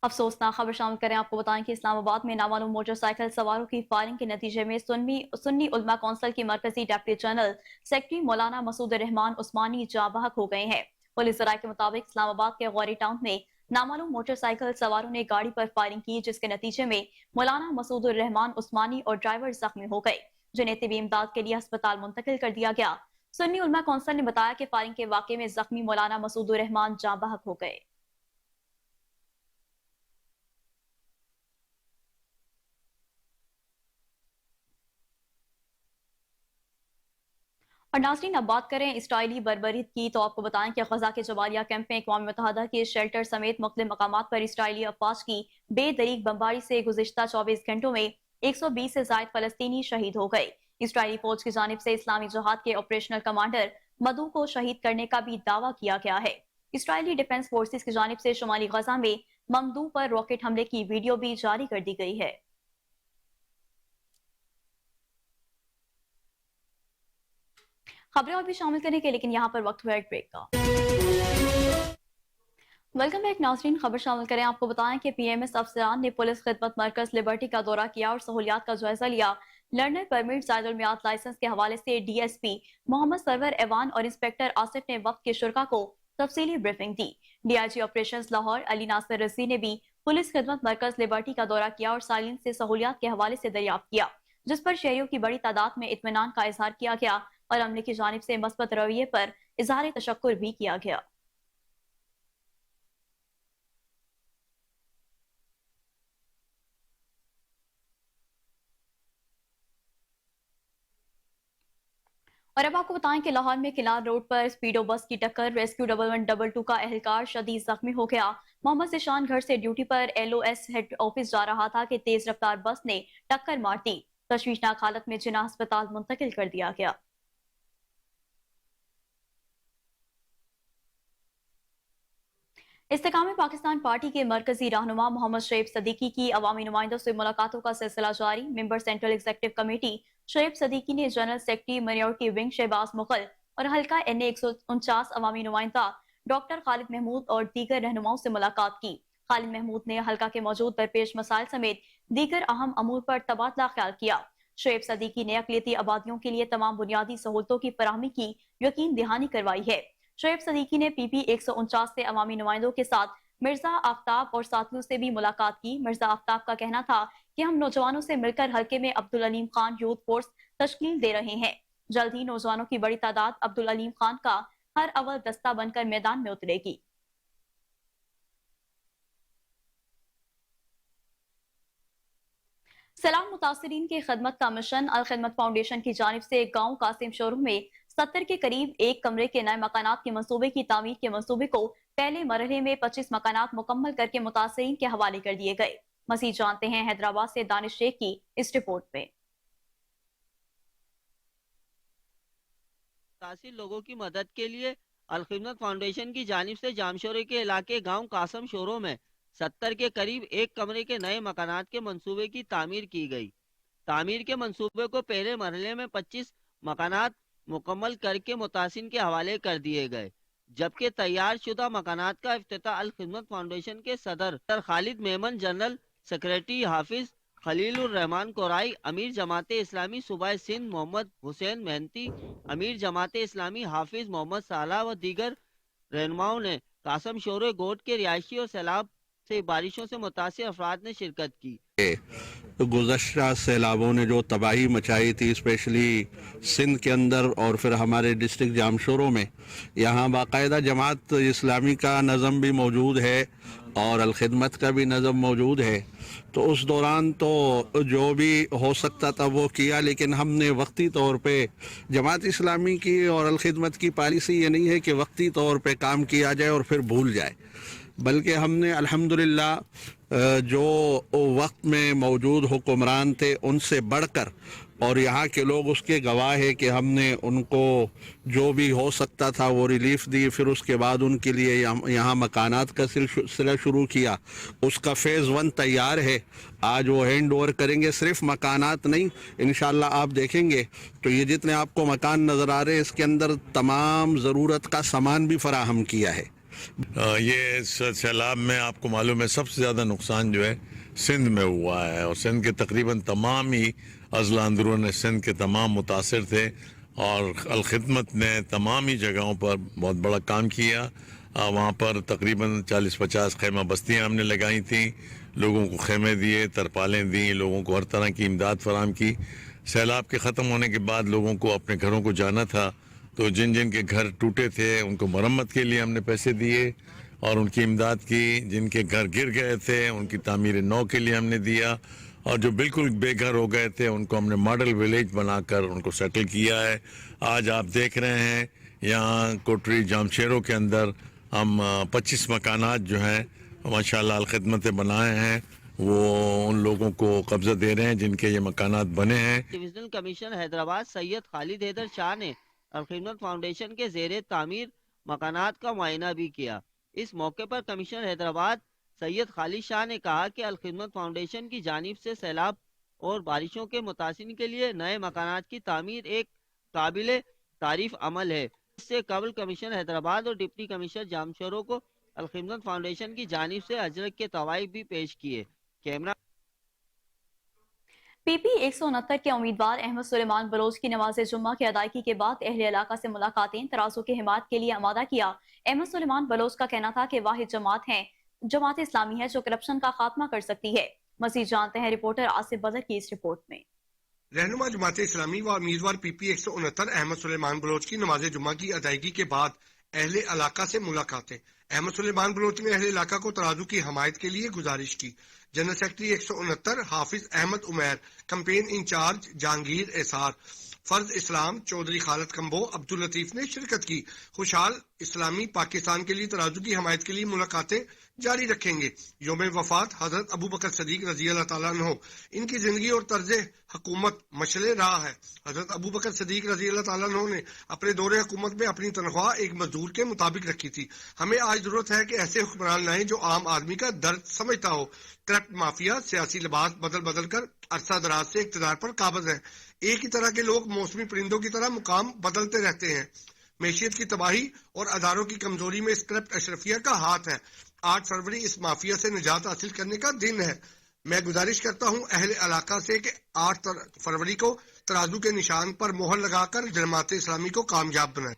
अफसोसनाक खबर शामिल करें, आपको बताएं कि इस्लामाबाद में नामालूम मोटरसाइकिल सवारों की फायरिंग के नतीजे में सुन्नी उलमा कौंसिल की मरकजी डिप्टी जनरल सेक्रेटरी मौलाना मसूद रहमान उस्मानी जाँ बहक हो गए हैं। पुलिस जराये के मुताबिक इस्लामाबाद के गौरी टाउन में नामालूम मोटरसाइकिल सवारों ने गाड़ी पर फायरिंग की, जिसके नतीजे में मौलाना मसूद रहमान उस्मानी और ड्राइवर जख्मी हो गए, जिन्हें तिबी इमदाद के लिए अस्पताल मुंतकिल कर दिया गया। सुन्नी उलमा कौंसिल ने बताया कि फायरिंग के वाक़े में जख्मी मौलाना मसूद रहमान जाँ बहक हो गए। और नाज़रीन, अब बात करें इसराइली बर्बरीत की तो आपको बताएं कि गजा के जबालिया कैंप में अक़वाम मुत्तहिदा के शेल्टर समेत मुख्तलिफ मकामात पर इसराइली अफवाज की बेदरीग बमबारी से गुज़िश्ता 24 घंटों में 120 से ज़ायद फलस्तीनी शहीद हो गए। इसराइली फौज की जानिब से इस्लामी जिहाद के ऑपरेशनल कमांडर मदू को शहीद करने का भी दावा किया गया है। इसराइली डिफेंस फोर्सेज की जानिब से शुमाली गजा में ममदू पर रॉकेट हमले की वीडियो भी जारी कर दी गई है। खबरें और भी शामिल करने के, लेकिन यहाँ पर वक्त हुआ एक ब्रेक का। वेलकम बैक नाज़रीन, खबर शामिल करें, आपको बताएं कि PMS अफसरान ने पुलिस खिदमत मरकज लिबर्टी का दौरा किया और सहूलियात का जायजा लिया। लर्नर परमिट जायदुल मियाद लाइसेंस के हवाले से DSP मोहम्मद सरवर एवान और इंस्पेक्टर आसिफ ने वक्त के शुरा को तफसीली ब्रीफिंग दी। DIG ऑपरेशंस लाहौर अली नासिर रजी ने भी पुलिस खिदमत मरकज लिबर्टी का दौरा किया और साइलिन से सहूलियात के हवाले से दरियाफ्त किया, जिस पर शहरियों की बड़ी तादाद में इत्मीनान का इजहार किया गया और अमले की जानिब से मस्बत रवैये पर इजहार तशक्कुर भी किया गया। और अब आपको बताएं कि लाहौर में किलार रोड पर स्पीडो बस की टक्कर, रेस्क्यू 1112 का एहलकार शदीद जख्मी हो गया। मोहम्मद जिशान घर से ड्यूटी पर LOS हेड ऑफिस जा रहा था कि तेज रफ्तार बस ने टक्कर मार दी। तशवीशनाक हालत में जिन्ना अस्पताल मुंतकिल कर दिया गया। इस्तेकाम पाकिस्तान पार्टी के मरकजी रहनुमा मोहम्मद शोएब सदीकी की अवामी नुमाइंदों से मुलाकातों का सिलसिला जारी। Member central executive committee Shoaib Siddiqui ने general secretary minority wing Shahbaz Mughal और हल्का NA 149 अवामी नुमाइंदा डॉक्टर खालिद महमूद और दीगर रहनुमाओं से मुलाकात की। खालिद महमूद ने हल्का के मौजूद दरपेश मसाइल समेत दीगर अहम अमूर पर तबादला ख्याल किया। شعیب صدیقی نے اقلیتی آبادیوں کے لیے تمام بنیادی سہولتوں کی فراہمی کی یقین دہانی کروائی ہے۔ شعیب صدیقی نے پی پی 149 سے عوامی نمائندوں کے ساتھ مرزا آفتاب اور ساتھیوں سے بھی ملاقات کی۔ مرزا آفتاب کا کہنا تھا کہ ہم نوجوانوں سے مل کر حلقے میں عبدالعلیم خان یوتھ فورس تشکیل دے رہے ہیں۔ جلد ہی نوجوانوں کی بڑی تعداد عبدالعلیم خان کا ہر اول دستہ بن کر میدان میں اترے گی۔ سیلاب متاثرین کی خدمت کا مشن الخدمت فاؤنڈیشن کی جانب سے گاؤں قاسم شورو میں 70 کے قریب ایک کمرے کے نئے مکانات کے منصوبے کی تعمیر کے منصوبے کو پہلے مرحلے میں 25 مکانات مکمل کر کے متاثرین کے حوالے کر دیے گئے۔ مزید جانتے ہیں حیدرآباد سے دانش شیخ کی اس رپورٹ میں۔ متاثر لوگوں کی مدد کے لیے الخدمت فاؤنڈیشن کی جانب سے جامشورے کے علاقے گاؤں قاسم شورو میں 70 کے قریب ایک کمرے کے نئے مکانات کے منصوبے کی تعمیر کی گئی۔ تعمیر کے منصوبے کو پہلے مرحلے میں 25 مکانات مکمل کر کے متاثرین کے حوالے کر دیے گئے، جبکہ تیار شدہ مکانات کا افتتاح الخدمت فاؤنڈیشن کے صدر خالد میمن، جنرل سیکریٹری حافظ خلیل الرحمان کورائی، امیر جماعت اسلامی صوبہ سندھ محمد حسین مہنتی، امیر جماعت اسلامی حافظ محمد صالح و دیگر رہنماؤں نے قاسم شورو گوٹ کے رہائشی اور سیلاب سے بارشوں سے متاثر افراد نے شرکت کی۔ گزشتہ سیلابوں نے جو تباہی مچائی تھی اسپیشلی سندھ کے اندر اور پھر ہمارے ڈسٹرکٹ جامشورو میں، یہاں باقاعدہ جماعت اسلامی کا نظم بھی موجود ہے اور الخدمت کا بھی نظم موجود ہے، تو اس دوران تو جو بھی ہو سکتا تھا وہ کیا، لیکن ہم نے وقتی طور پہ جماعت اسلامی کی اور الخدمت کی پالیسی یہ نہیں ہے کہ وقتی طور پہ کام کیا جائے اور پھر بھول جائے، بلکہ ہم نے الحمدللہ جو وقت میں موجود حکمران تھے ان سے بڑھ کر، اور یہاں کے لوگ اس کے گواہ ہے کہ ہم نے ان کو جو بھی ہو سکتا تھا وہ ریلیف دی، پھر اس کے بعد ان کے لیے یہاں مکانات کا سلسلہ شروع کیا۔ اس کا فیز 1 تیار ہے، آج وہ ہینڈ اوور کریں گے، صرف مکانات نہیں، انشاءاللہ آپ دیکھیں گے تو یہ جتنے آپ کو مکان نظر آ رہے ہیں اس کے اندر تمام ضرورت کا سامان بھی فراہم کیا ہے۔ یہ سیلاب میں آپ کو معلوم ہے سب سے زیادہ نقصان جو ہے سندھ میں ہوا ہے، اور سندھ کے تقریباً تمام ہی اضلاع اندرون سندھ کے تمام متاثر تھے، اور الخدمت نے تمام ہی جگہوں پر بہت بڑا کام کیا۔ وہاں پر تقریباً 40-50 خیمہ بستیاں ہم نے لگائی تھیں، لوگوں کو خیمے دیے، ترپالیں دیں، لوگوں کو ہر طرح کی امداد فراہم کی۔ سیلاب کے ختم ہونے کے بعد لوگوں کو اپنے گھروں کو جانا تھا، تو جن جن کے گھر ٹوٹے تھے ان کو مرمت کے لیے ہم نے پیسے دیے اور ان کی امداد کی، جن کے گھر گر گئے تھے ان کی تعمیر نو کے لیے ہم نے دیا، اور جو بالکل بے گھر ہو گئے تھے ان کو ہم نے ماڈل ولیج بنا کر ان کو سیٹل کیا ہے۔ آج آپ دیکھ رہے ہیں یہاں کوٹری جامشورو کے اندر ہم 25 مکانات جو ہیں ماشاءاللہ الخدمت بنائے ہیں، وہ ان لوگوں کو قبضہ دے رہے ہیں جن کے یہ مکانات بنے ہیں۔ ڈویژنل کمشنر حیدرآباد سید خالد حیدر شاہ نے الخدمت فاؤنڈیشن کے زیر تعمیر مکانات کا معائنہ بھی کیا۔ اس موقع پر کمشنر حیدرآباد سید خالد شاہ نے کہا کہ الخدمت فاؤنڈیشن کی جانب سے سیلاب اور بارشوں کے متاثرین کے لیے نئے مکانات کی تعمیر ایک قابل تعریف عمل ہے۔ اس سے قبل کمشنر حیدرآباد اور ڈپٹی کمشنر جامشورو کو الخدمت فاؤنڈیشن کی جانب سے اجرک کے تحائف بھی پیش کیے۔ کیمرہ پی پی 169 کے امیدوار احمد سلیمان بلوچ کی نماز جمعہ کی ادائیگی کے بعد اہل علاقہ سے ملاقاتیں ترازو کی حمایت کے لیے آمادہ کیا۔ احمد سلیمان بلوچ کا کہنا تھا کہ واحد جماعت اسلامی ہے جو کرپشن کا خاتمہ کر سکتی ہے۔ مزید جانتے ہیں رپورٹر آصف بدر کی اس رپورٹ میں۔ رہنما جماعت اسلامی و امیدوار پی پی 169 احمد سلیمان بلوچ کی نماز جمعہ کی ادائیگی کے بعد اہل علاقہ سے ملاقاتیں۔ احمد سلیمان بلوچ نے اہل علاقہ کو ترازو کی حمایت کے لیے گزارش کی۔ جنرل سیکرٹری 169 حافظ احمد عمیر، کمپین انچارج جہانگیر احسار، فرض اسلام چودھری خالد کمبو، عبداللطیف نے شرکت کی۔ خوشحال اسلامی پاکستان کے لیے ترازو کی حمایت کے لیے ملاقاتیں جاری رکھیں گے۔ یوم وفات حضرت ابوبکر صدیق رضی اللہ تعالیٰ عنہ، ان کی زندگی اور طرز حکومت مشعل راہ ہے۔ حضرت ابوبکر صدیق رضی اللہ تعالیٰ عنہ نے اپنے دور حکومت میں اپنی تنخواہ ایک مزدور کے مطابق رکھی تھی۔ ہمیں آج ضرورت ہے کہ ایسے حکمران لائیں جو عام آدمی کا درد سمجھتا ہو۔ کرپٹ مافیا سیاسی لباس بدل کر عرصہ دراز سے اقتدار پر قابض ہیں۔ ایک ہی طرح کے لوگ موسمی پرندوں کی طرح مقام بدلتے رہتے ہیں۔ معیشت کی تباہی اور اداروں کی کمزوری میں اس کرپٹ اشرفیہ کا ہاتھ ہے۔ 8 فروری اس مافیا سے نجات حاصل کرنے کا دن ہے۔ میں گزارش کرتا ہوں اہل علاقہ سے کہ 8 فروری کو ترازو کے نشان پر مہر لگا کر جماعت اسلامی کو کامیاب بنائیں۔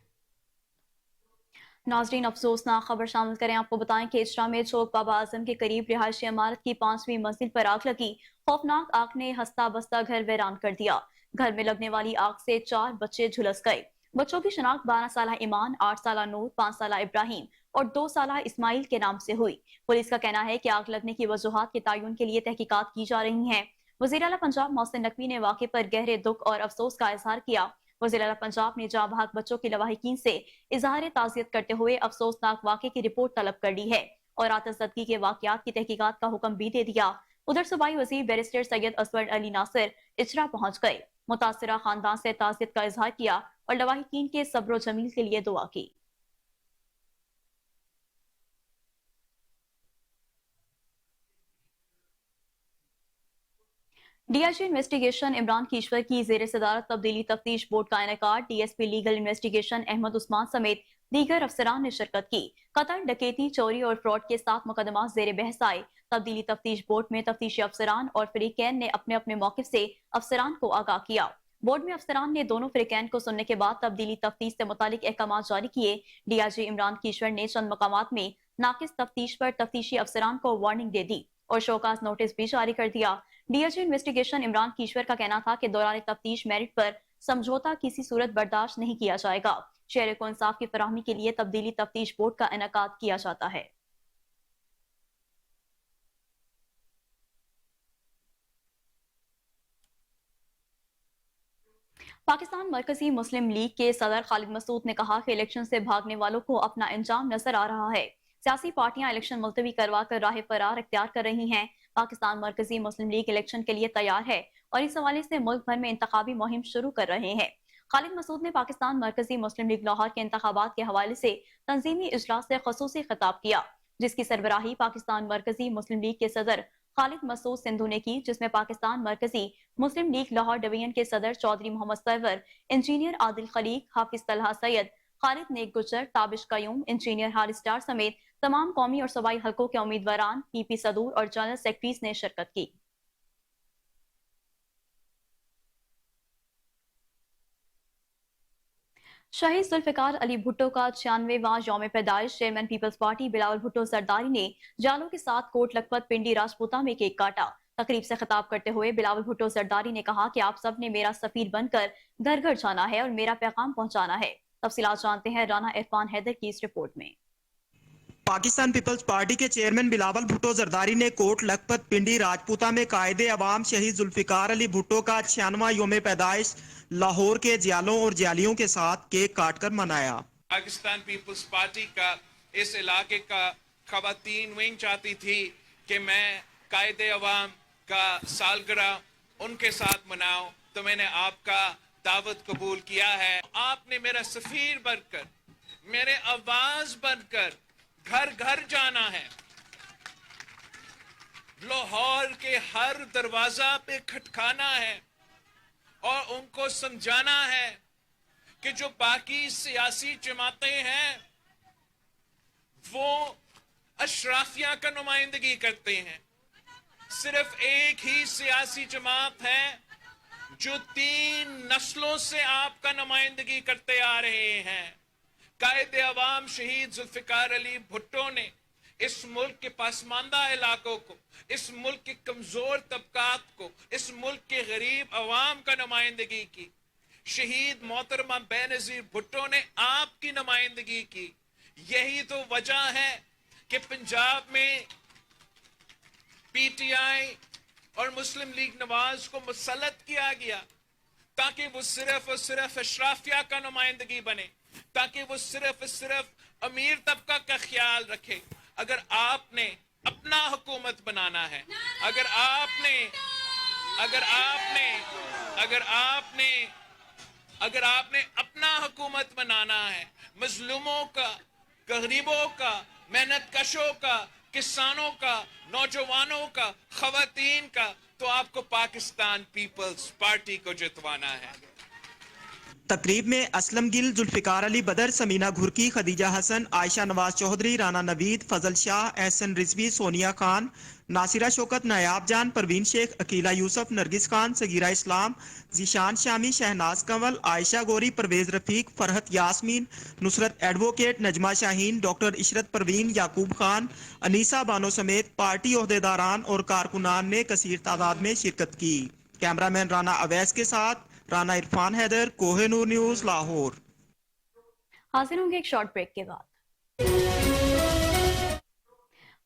ناظرین، افسوسناک خبر شامل کریں، آپ کو بتائیں کہ اچرا میں چوک بابا اعظم کے قریب رہائشی عمارت کی 5ویں منزل پر آگ لگی۔ خوفناک آگ نے ہستہ بستہ گھر ویران کر دیا۔ گھر میں لگنے والی آگ سے 4 بچے جھلس گئے۔ بچوں کی شناخت 12 سالہ ایمان، 8 سالہ نور، 5 سالہ ابراہیم اور 2 سالہ اسماعیل کے نام سے ہوئی۔ پولیس کا کہنا ہے کہ آگ لگنے کی وجوہات کے تعین کے لیے تحقیقات کی جا رہی ہیں۔ وزیر اعلیٰ پنجاب محسن نقوی نے واقعے پر گہرے دکھ اور افسوس کا اظہار کیا۔ وزیر اعلیٰ پنجاب نے جاں بحق بچوں کی لواحقین سے اظہار تعزیت کرتے ہوئے افسوسناک واقعے کی رپورٹ طلب کر لی ہے اور آتش زدگی کے واقعات کی تحقیقات کا حکم بھی دے دیا۔ ادھر صوبائی وزیر بیرسٹر سید اسود علی ناصر اچرا پہنچ گئے، متاثرہ خاندان سے تعزیت کا اظہار کیا اور لواحقین کے صبر و جمیل کے لیے دعا کی۔ D I G investigation Imran Kishwar کی زیر صدارت تبدیلی تفتیش بورڈ کا انعقاد۔ D S P legal investigation Ahmed Usman سمیت دیگر افسران نے شرکت کی۔ قتل، ڈکیتی، چوری اور فراڈ کے 7 مقدمات زیر بحث آئے۔ تبدیلی تفتیش بورڈ میں تفتیشی افسران اور فریقین نے اپنے اپنے موقف سے افسران کو آگاہ کیا۔ بورڈ میں افسران نے دونوں فریقین کو سننے کے بعد تبدیلی تفتیش سے متعلق احکامات جاری کیے۔ ڈی آئی جی عمران کیشور نے چند مقامات میں ناقص تفتیش پر تفتیشی افسران کو وارننگ دے دی اور شوکاز نوٹس بھی جاری کر دیا۔ D S G investigation Imran Kishwar کا کہنا تھا کہ دوران تفتیش میرٹ پر سمجھوتا کسی صورت برداشت نہیں کیا جائے گا۔ شہری کو انصاف کی فراہمی کے لیے تبدیلی تفتیش بورڈ کا انعقاد کیا جاتا ہے۔ پاکستان مرکزی مسلم لیگ کے صدر خالد مسعود نے کہا کہ الیکشن سے بھاگنے والوں کو اپنا انجام نظر آ رہا ہے۔ سیاسی پارٹیاں الیکشن ملتوی کروا کر راہ فرار اختیار کر رہی ہیں۔ پاکستان مرکزی مسلم لیگ الیکشن کے لیے تیار ہے اور اس حوالے سے ملک بھر میں انتخابی مہم شروع کر رہے ہیں۔ خالد مسعود نے پاکستان مرکزی مسلم لیگ لاہور کے انتخابات کے حوالے سے تنظیمی اجلاس سے خصوصی خطاب کیا، جس کی سربراہی پاکستان مرکزی مسلم لیگ کے صدر خالد مسعود سندھو نے کی، جس میں پاکستان مرکزی مسلم لیگ لاہور ڈویژن کے صدر چودھری محمد سرور، انجینئر عادل خلیق، حافظ طلحہ سید، خالد نیک گجر، تابش قیوم، انجینئر حارث ڈار سمیت تمام قومی اور صوبائی حلقوں کے امیدواران، پی پی صدور اور جنرل سیکرٹریز نے شرکت کی۔ شہید ذوالفقار علی بھٹو کا 96واں یوم پیدائش۔ چیئرمین پیپلز پارٹی بلاول بھٹو زرداری نے جالوں کے ساتھ کوٹ لکھپت پنڈی راجپوتہ میں کیک کاٹا۔ تقریب سے خطاب کرتے ہوئے بلاول بھٹو زرداری نے کہا کہ آپ سب نے میرا سفیر بن کر گھر گھر جانا ہے اور میرا پیغام پہنچانا ہے۔ تفصیلات جانتے ہیں رانا عرفان حیدر کی اس رپورٹ میں۔ پاکستان پیپلز پارٹی کے چیئرمین بلاول بھٹو زرداری نے کوٹ لکھپت پنڈی راجپوتہ میں قائد عوام شہید ذوالفقار علی بھٹو کا 96واں یوم پیدائش لاہور کے جیالوں اور جیالیوں کے ساتھ کیک کاٹ کر منایا۔ پاکستان پیپلز پارٹی کا اس علاقے کا خواتین ونگ چاہتی تھی کہ میں قائد عوام کا سالگرہ ان کے ساتھ مناؤں، تو میں نے آپ کا دعوت قبول کیا ہے۔ آپ نے میرا سفیر بن کر، میرے آواز بن کر گھر گھر جانا ہے، لاہور کے ہر دروازہ پہ کھٹکھانا ہے اور ان کو سمجھانا ہے کہ جو باقی سیاسی جماعتیں ہیں وہ اشرافیہ کا نمائندگی کرتے ہیں۔ صرف ایک ہی سیاسی جماعت ہے جو 3 نسلوں سے آپ کا نمائندگی کرتے آ رہے ہیں۔ قائد عوام شہید ذوالفقار علی بھٹو نے اس ملک کے پسماندہ علاقوں کو، اس ملک کے کمزور طبقات کو، اس ملک کے غریب عوام کا نمائندگی کی۔ شہید محترمہ بینظیر بھٹو نے آپ کی نمائندگی کی۔ یہی تو وجہ ہے کہ پنجاب میں پی ٹی آئی اور مسلم لیگ نواز کو مسلط کیا گیا تاکہ وہ صرف اور صرف اشرافیہ کا نمائندگی بنے، تاکہ وہ صرف امیر طبقہ کا خیال رکھے۔ اگر آپ نے اپنا حکومت بنانا ہے، اگر آپ نے اپنا حکومت بنانا ہے، مظلوموں کا، غریبوں کا، محنت کشوں کا، کسانوں کا، نوجوانوں کا، خواتین کا، تو آپ کو پاکستان پیپلز پارٹی کو جتوانا ہے۔ तकरीब में असलम गिल, जुल्फिकार अली बदर, समीना घुरकी, खदीजा हसन, आयशा नवाज चौधरी, राना नवीद, फजल शाह, एहसन रिजवी, सोनिया खान, नासिरा शौकत, नायाब जान, परवीन शेख, अकीला यूसुफ, नरगिस खान, सगीरा इस्लाम, जीशान शामी, शहनाज कंवल, आयशा गोरी, परवेज रफीक, फरहत यास्मीन, नुसरत एडवोकेट, नजमा शाहीन, डॉक्टर इशरत परवीन, याकूब खान, अनीसा बानो समेत पार्टी ओहदेदारान और कारकुनान ने कसीर तादाद में शिरकत की। कैमरामैन राना अवैस के साथ राना इरफान हैदर, कोहिनूर न्यूज, लाहौर। हाजिर होंगे एक शॉर्ट ब्रेक के बाद।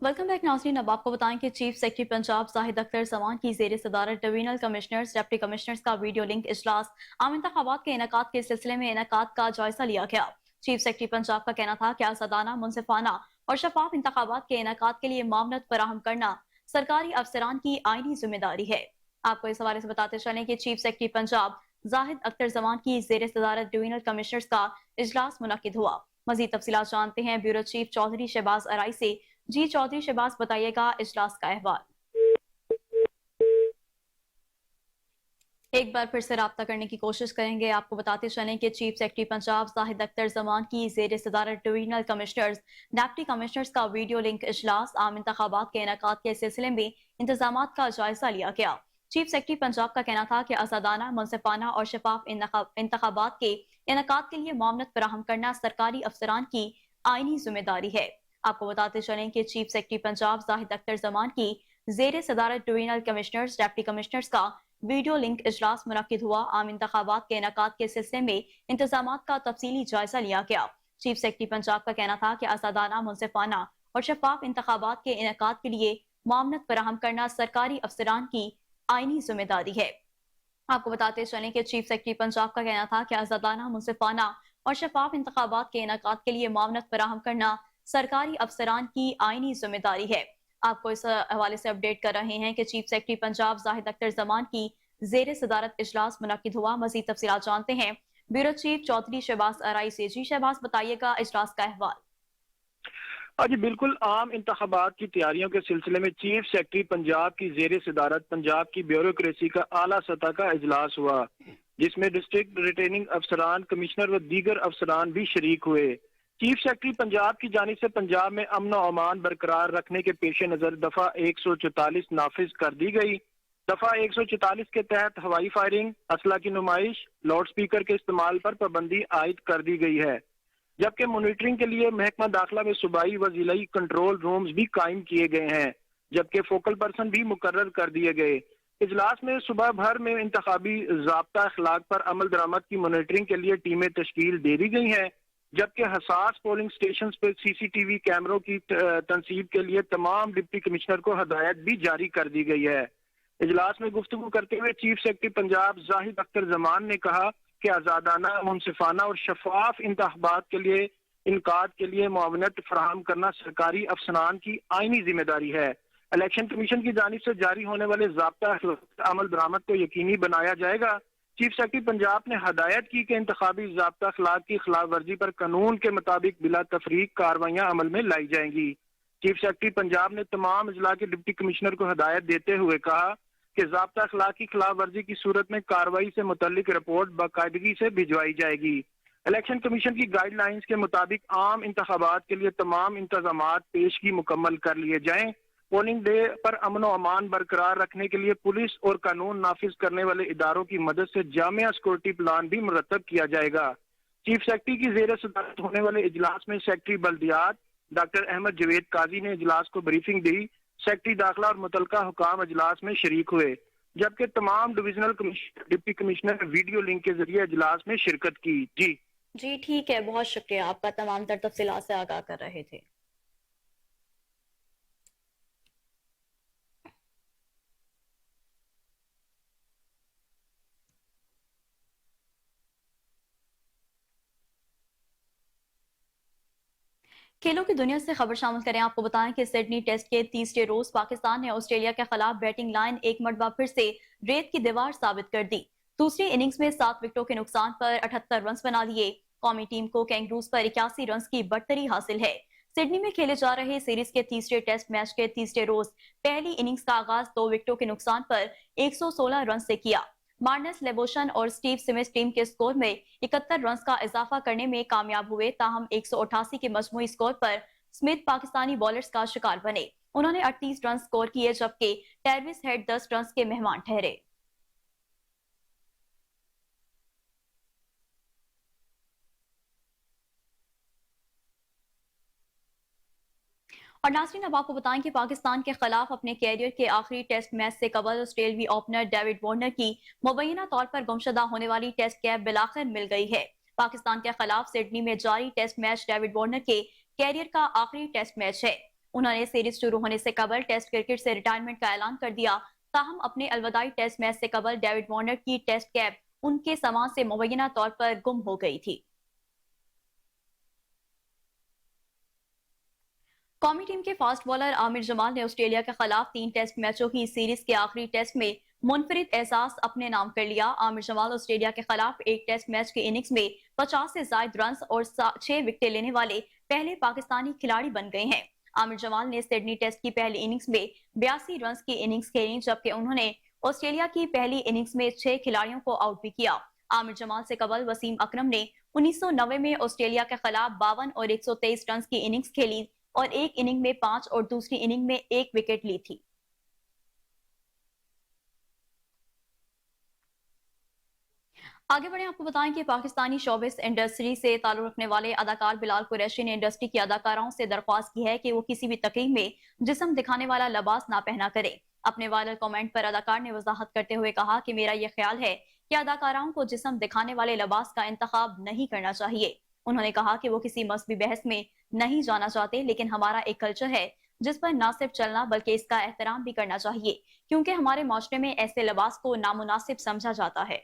वेलकम बैक नाज़रीन। अब आपको बताएं कि चीफ सेक्रेटरी पंजाब जाहिद अख्तर जमान की ज़ेर सदारत डिवीजनल कमिश्नर्स, डिप्टी कमिश्नर्स का वीडियो लिंक इजलास आम इंतखाबात के इनेकाद के सिलसिले में इनेकाद का जायजा लिया गया। चीफ सेक्रेटरी पंजाब का कहना था कि आज़ादाना, मुनसिफाना और शफाफ इंतखाबात के इनेकाद के लिए मामलत फराहम करना सरकारी अफसरान की आईनी जिम्मेदारी है। आपको इस हवाले से बताते चलें कि चीफ सेक्रेटरी पंजाब जाहिद अख्तर जमान की ज़ेर सदारत डिवीजनल कमिश्नर्स का इजलास मुनक्किद हुआ। मज़ीद तफसीलात जानते हैं ब्यूरो चीफ चौधरी शहबाज अराई से। जी चौधरी शहबाज, बताइएगा इजलास का अहवाल। एक बार फिर से राब्ता करने की कोशिश करेंगे। आपको बताते चलें कि चीफ सेक्रेटरी पंजाब जाहिद अख्तर जमान की ज़ेर सदारत डिवीजनल कमिश्नर्स, डिप्टी कमिश्नर्स का वीडियो लिंक इजलास आम इंतखाबात के इनेकाद के सिलसिले में इंतजामात का जायजा लिया गया। चीफ सेक्रेटरी पंजाब का कहना था कि आज़ादाना, मुनसिफाना और शफाफ इंतखाबात के इनेकाद के लिए मामलत फराहम करना सरकारी अफसरान की आईनी जिम्मेदारी है। आपको बताते चलें कि चीफ सेक्रेटरी पंजाब जाहिद अख्तर जमान की ज़ेर सदारत डिवीजनल कमिश्नर्स, डिप्टी कमिश्नर्स का वीडियो लिंक इजलास मुनक्किद हुआ। आम इंतखाबात के इनेकाद के सिलसिले में इंतजामात का तफसीली जायजा लिया गया। चीफ सेक्रेटरी पंजाब का कहना था कि आज़ादाना, मुनसिफाना और शफाफ इंतखाबात के इनेकाद के लिए मामलत फराहम करना सरकारी अफसरान की आईनी जिम्मेदारी है। आपको बताते चलें कि चीफ सेक्रेटरी पंजाब का कहना था कि आज़ादाना, मुनसिफाना और शफाफ इंतखाबात के इनेकाद के लिए मामलत फराहम करना सरकारी अफसरान की आईनी जिम्मेदारी है। आपको इस हवाले से अपडेट कर रहे हैं कि चीफ सेक्रेटरी पंजाब जाहिद अख्तर जमान की ज़ेर सदारत इजलास मुनक्किद हुआ। मज़ीद तफसीलात जानते हैं ब्यूरो चीफ चौधरी शहबाज अराई से। जी शहबाज, बताइएगा इजलास का अहवाल। जी बिल्कुल, आम इंतखाबात की तैयारियों के सिलसिले में चीफ सेक्रेटरी पंजाब की ज़ेर सदारत पंजाब की ब्यूरोक्रेसी का आला सतह का इजलास हुआ, जिसमें डिस्ट्रिक्ट रिटर्निंग अफसरान, कमिश्नर व दीगर अफसरान भी शरीक हुए। चीफ सेक्रेटरी पंजाब की जानिब से पंजाब में अमन और अमान बरकरार रखने के पेश नज़र दफ़ा 144 नाफिज कर दी गई। दफ़ा 144 के तहत हवाई फायरिंग, असला की नुमाइश, लाउड स्पीकर के इस्तेमाल पर पाबंदी आयद कर दी गई है, जबकि मॉनिटरिंग के लिए महकमा दाखिला में सूबाई व जिलाई कंट्रोल रूम्स भी कायम किए गए हैं, जबकि फोकल पर्सन भी मुकर्रर कर दिए गए। इजलास में सुबह भर में इंतखाबी ज़ाब्ता अखलाक पर अमल दरामद की मॉनिटरिंग के लिए टीमें तश्कील दे दी गई हैं, जबकि हसास पोलिंग स्टेशन पर सीसीटीवी कैमरों की तनसीब के लिए तमाम डिप्टी कमिश्नर को हदायत भी जारी कर दी गई है। इजलास में गुफ्तगू करते हुए चीफ सेक्रेटरी पंजाब जाहिद अख्तर जमान ने कहा कि आज़ादाना, मुनसिफाना और शफाफ इंतखाबात के लिए इनकाद के लिए मुआवनत फराहम करना सरकारी अफसरान की आईनी जिम्मेदारी है। इलेक्शन कमीशन की जानिब से जारी होने वाले ज़ाब्ता अमल दरामद को यकीनी बनाया जाएगा। चीफ सेक्रेटरी पंजाब ने हदायत की कि इंतखाबी ज़ाब्ता अखलाक की खिलाफ वर्जी पर कानून के मुताबिक बिला तफरीक कार्रवाइयाँ अमल में लाई जाएंगी। चीफ सेक्रेटरी पंजाब ने तमाम अजला के डिप्टी कमिश्नर को हदायत देते हुए कहा कि ज़ाब्ता अखलाक की खिलाफ वर्जी की सूरत में कार्रवाई से मुतल्लिक रिपोर्ट बाकायदगी से भिजवाई जाएगी। इलेक्शन कमीशन की गाइडलाइंस के मुताबिक आम इंतखाबात के लिए तमाम इंतजामात पेशगी मुकम्मल कर लिए जाएं। पोलिंग डे पर अमन और अमान बरकरार रखने के लिए पुलिस और कानून नाफिज करने वाले इदारों की मदद से जामिया सिक्योरिटी प्लान भी मुरतब किया जाएगा। चीफ सेक्रेटरी की जेर सदारत होने वाले इजलास में सेक्रेटरी बल्दियात डॉक्टर अहमद जवेद काजी ने इजलास को ब्रीफिंग दी। सेक्रेटरी दाखिला और मुतलका हुकाम इजलास में शरीक हुए, जबकि तमाम divisional deputy commissioner video link के जरिए इजलास में शिरकत की। जी ठीक है, बहुत शुक्रिया, आपका तमाम तर तफसीलात से आगाह कर रहे थे। खेलों की दुनिया से खबर शामिल करें। आपको बताएं कि सिडनी टेस्ट के तीसरे रोज पाकिस्तान ने ऑस्ट्रेलिया के खिलाफ बैटिंग लाइन एक मरतबा फिर से रेत की दीवार साबित कर दी। दूसरी इनिंग्स में 7 विकेटों के नुकसान पर 78 रन बना लिए। कौमी टीम को कैंगरूज पर 81 रन की बढ़तरी हासिल है। सिडनी में खेले जा रहे सीरीज के तीसरे टेस्ट मैच के तीसरे रोज पहली इनिंग्स का आगाज 2 विकेटों के नुकसान पर 116 रन से किया। मार्नस लेबोशन और स्टीव स्मिथ टीम के स्कोर में 71 रन का इजाफा करने में कामयाब हुए। ताहम 188 के मजमूई स्कोर पर स्मिथ पाकिस्तानी बॉलर्स का शिकार बने। उन्होंने 38 रन स्कोर किए जबकि टेरविस हेड 10 रन के मेहमान ठहरे। और नाज़रीन, अब आपको बताएं कि पाकिस्तान के खिलाफ अपने कैरियर के आखिरी टेस्ट मैच से कबल ऑस्ट्रेलियावी ओपनर डेविड वार्नर की मुबैना तौर पर गुमशुदा होने वाली टेस्ट कैप बिलाखिर मिल गई है। पाकिस्तान के खिलाफ सिडनी में जारी टेस्ट मैच डेविड वार्नर के कैरियर का आखिरी टेस्ट मैच है। उन्होंने सीरीज शुरू होने से कबल टेस्ट क्रिकेट से रिटायरमेंट का ऐलान कर दिया। ताहम अपने अलविदाई टेस्ट मैच से कबल डेविड वार्नर की टेस्ट कैप उनके सामान से मुबैना तौर पर गुम हो गई थी। कौमी टीम के फास्ट बॉलर आमिर जमाल ने ऑस्ट्रेलिया के खिलाफ 3 टेस्ट मैचों की सीरीज के आखिरी टेस्ट में मुनफरिद एहसास अपने नाम कर लिया। आमिर जमाल ऑस्ट्रेलिया के खिलाफ एक टेस्ट मैच के इनिंग्स में 50 से ज्यादा रन और 6 विकेटें लेने वाले पहले पाकिस्तानी खिलाड़ी बन गए हैं। आमिर जमाल ने सिडनी टेस्ट की पहली इनिंग्स में 82 रन की इनिंग्स खेली, जबकि उन्होंने ऑस्ट्रेलिया की पहली इनिंग्स में 6 खिलाड़ियों को आउट भी किया। आमिर जमाल से कबल वसीम अकरम ने 1990 में ऑस्ट्रेलिया के खिलाफ 52 और 123 रन की इनिंग्स खेली और एक इनिंग में 5 और दूसरी इनिंग में 1 विकेट ली थी। आगे बढ़े, आपको बताएं कि पाकिस्तानी शोबिस इंडस्ट्री से ताल्लुक रखने वाले अदाकार बिलाल कुरैशी ने इंडस्ट्री की अदाकाराओं से दरख्वास्त की है कि वो किसी भी तकरीब में जिस्म दिखाने वाला लिबास ना पहना करे। अपने वायरल कमेंट पर अदाकार ने वजाहत करते हुए कहा कि मेरा यह ख्याल है कि अदाकाराओं को जिस्म दिखाने वाले लिबास का इंतखाब नहीं करना चाहिए। उन्होंने कहा कि वो किसी मसबी बहस में नहीं जाना चाहते, लेकिन हमारा एक कल्चर है जिस पर न सिर्फ चलना बल्कि इसका एहतराम भी करना चाहिए, क्योंकि हमारे माशरे में ऐसे लिबास को नामुनासिब समझा जाता है।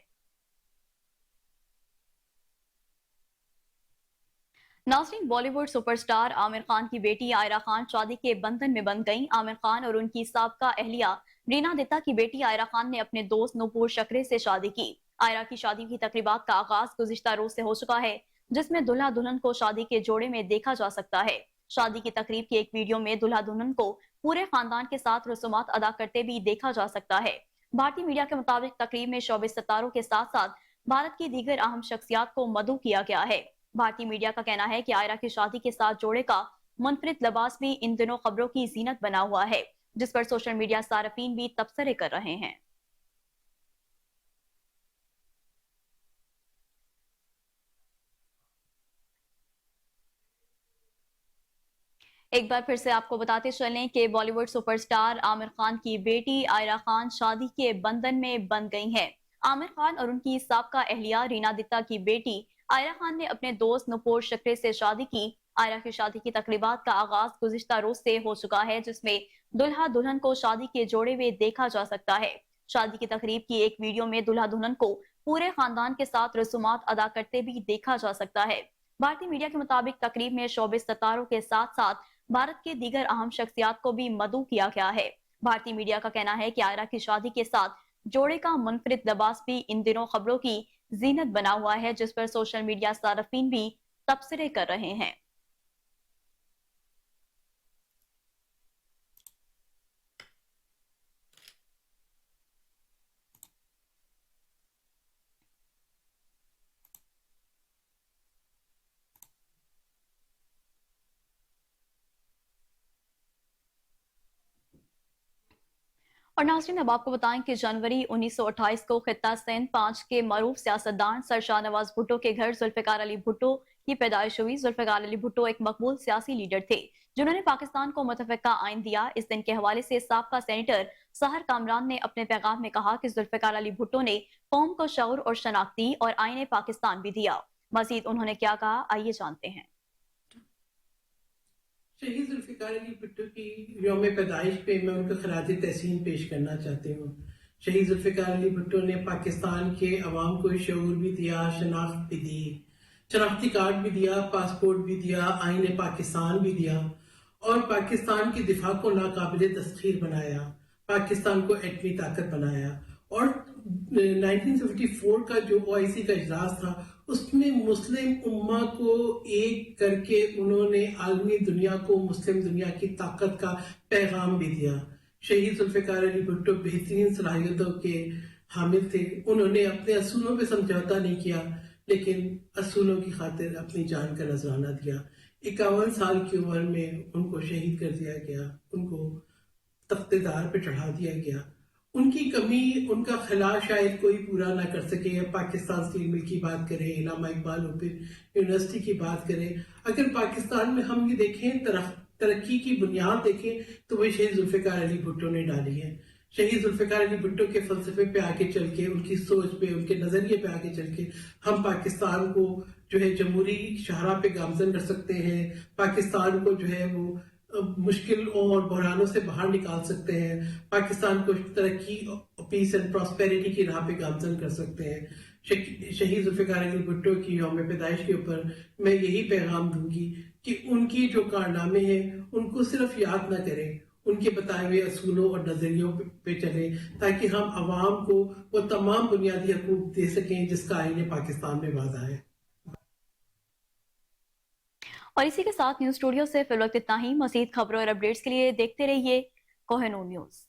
नाज़रीन, बॉलीवुड सुपरस्टार आमिर खान की बेटी आयरा खान शादी के बंधन में बंध गईं। आमिर खान और उनकी साबका अहलिया रीना दत्ता की बेटी आयरा खान ने अपने दोस्त नूपुर शकरे से शादी की। आयरा की शादी की तकरीबात का आगाज गुज़िश्ता रोज से हो चुका है, जिसमें दुल्हा दुल्हन को शादी के जोड़े में देखा जा सकता है। शादी की तकरीब की एक वीडियो में दुल्हा दुल्हन को पूरे खानदान के साथ रसूमात अदा करते भी देखा जा सकता है। भारतीय मीडिया के मुताबिक तकरीब में शोबिस सितारों के साथ साथ भारत की दीगर अहम शख्सियात को मदऊ किया गया है। भारतीय मीडिया का कहना है कि आयरा की शादी के साथ जोड़े का मुनफरिद लिबास भी इन दिनों खबरों की जीनत बना हुआ है, जिस पर सोशल मीडिया सारफीन भी तबसरे कर रहे हैं। एक बार फिर से आपको बताते चलें कि बॉलीवुड सुपरस्टार आमिर खान की बेटी आयरा खान शादी के बंधन में बंध गई हैं। आमिर खान और उनकी साबका अहलिया रीना दत्ता की बेटी आयरा खान ने अपने दोस्त नूपुर शकरे से शादी की। आयरा की शादी की तकरीबात का आगाज गुज़िश्ता रोज से हो चुका है, जिसमें दुल्हा दुल्हन को शादी के जोड़े में देखा जा सकता है। शादी की तकरीब की एक वीडियो में दुल्हा दुल्हन को पूरे खानदान के साथ रसूमात अदा करते भी देखा जा सकता है। भारतीय मीडिया के मुताबिक तकरीब में शोबिस सितारों के साथ साथ भारत के दीगर अहम शख्सियात को भी मदऊ किया गया है। भारतीय मीडिया का कहना है कि आयरा की शादी के साथ जोड़े का मुनफरिद लिबास भी इन दिनों खबरों की जीनत बना हुआ है, जिस पर सोशल मीडिया सारफीन भी तबसरे कर रहे हैं। और नाज़रीन, अब आपको बताएं कि जनवरी 1928 को खित्ता सिंध 5 के मरूफ सियासतदान सर शाहनवाज भुट्टो के घर जुल्फिकार अली भुट्टो की पैदाइश हुई। जुल्फिकार अली भुट्टो एक मकबूल सियासी लीडर थे जिन्होंने पाकिस्तान को मुतफ़िका आइन दिया। इस दिन के हवाले से साबका सेनेटर सहर कामरान ने अपने पैगाम में कहा कि जुल्फिकार अली भुट्टो ने कौम को शऊर और शनाख्त दी और आईने पाकिस्तान भी दिया। मजीद उन्होंने क्या कहा, आइए जानते हैं। शहीद जुल्फिकार अली भुट्टो की यौम पैदाइश पे मैं उनको खराज तहसीन पेश करना चाहती हूँ। शहीद जुल्फिकार अली भुट्टो ने पाकिस्तान के अवाम को शऊर भी दिया, शनाख्त भी दी, शनाख्ती कार्ड भी दिया, पासपोर्ट भी दिया, आईने पाकिस्तान भी दिया और पाकिस्तान की दिफा को नाकाबिल तस्खीर बनाया, पाकिस्तान को एटमी ताकत बनाया। और 1974 का जो OIC का इजलास था उसमें मुस्लिम उम्मा को एक करके उन्होंने आलमी दुनिया को मुस्लिम दुनिया की ताकत का पैगाम भी दिया। शहीद जुल्फिकार अली भुट्टो बेहतरीन सलाहियतों के हामिल थे। उन्होंने अपने असूलों पे समझौता नहीं किया, लेकिन असूलों की खातिर अपनी जान का नजराना दिया। 51 साल की उम्र में उनको शहीद कर दिया गया, उनको तख्तेदार पे चढ़ा दिया गया। उनकी कमी, उनका खला शायद कोई पूरा ना कर सके। पाकिस्तान स्टील मिल की बात करें, इलामा इकबाल ओपन यूनिवर्सिटी की बात करें, अगर पाकिस्तान में हम ये देखें, तरक्की की बुनियाद देखें, तो वही शहीद जुल्फिकार अली भुट्टो ने डाली है। शहीद जुल्फिकार अली भुट्टो के फलसफे पे आके चल के, उनकी सोच पे, उनके नजरिए पे आके चल के हम पाकिस्तान को जो है जमहूरी शाहराह पे गामजन कर सकते हैं। पाकिस्तान को जो है वो मुश्किल और बहरानों से बाहर निकाल सकते हैं। पाकिस्तान को तरक्की, पीस एंड प्रॉस्पेरिटी की राह पे गामजन कर सकते हैं। शहीद जुल्फिकार अली भुट्टो की यौम पैदाइश के ऊपर मैं यही पैगाम दूंगी कि उनकी जो कारनामे हैं उनको सिर्फ याद ना करें, उनके बताए हुए असूलों और नजरियों पे चलें, ताकि हम आवाम को वो तमाम बुनियादी हकूक दे सकें जिसका आईने पाकिस्तान में वादा है। और इसी के साथ न्यूज स्टूडियो से फिल वक्त इतना ही। मजीद खबरों और अपडेट्स के लिए देखते रहिए कोहिनूर न्यूज।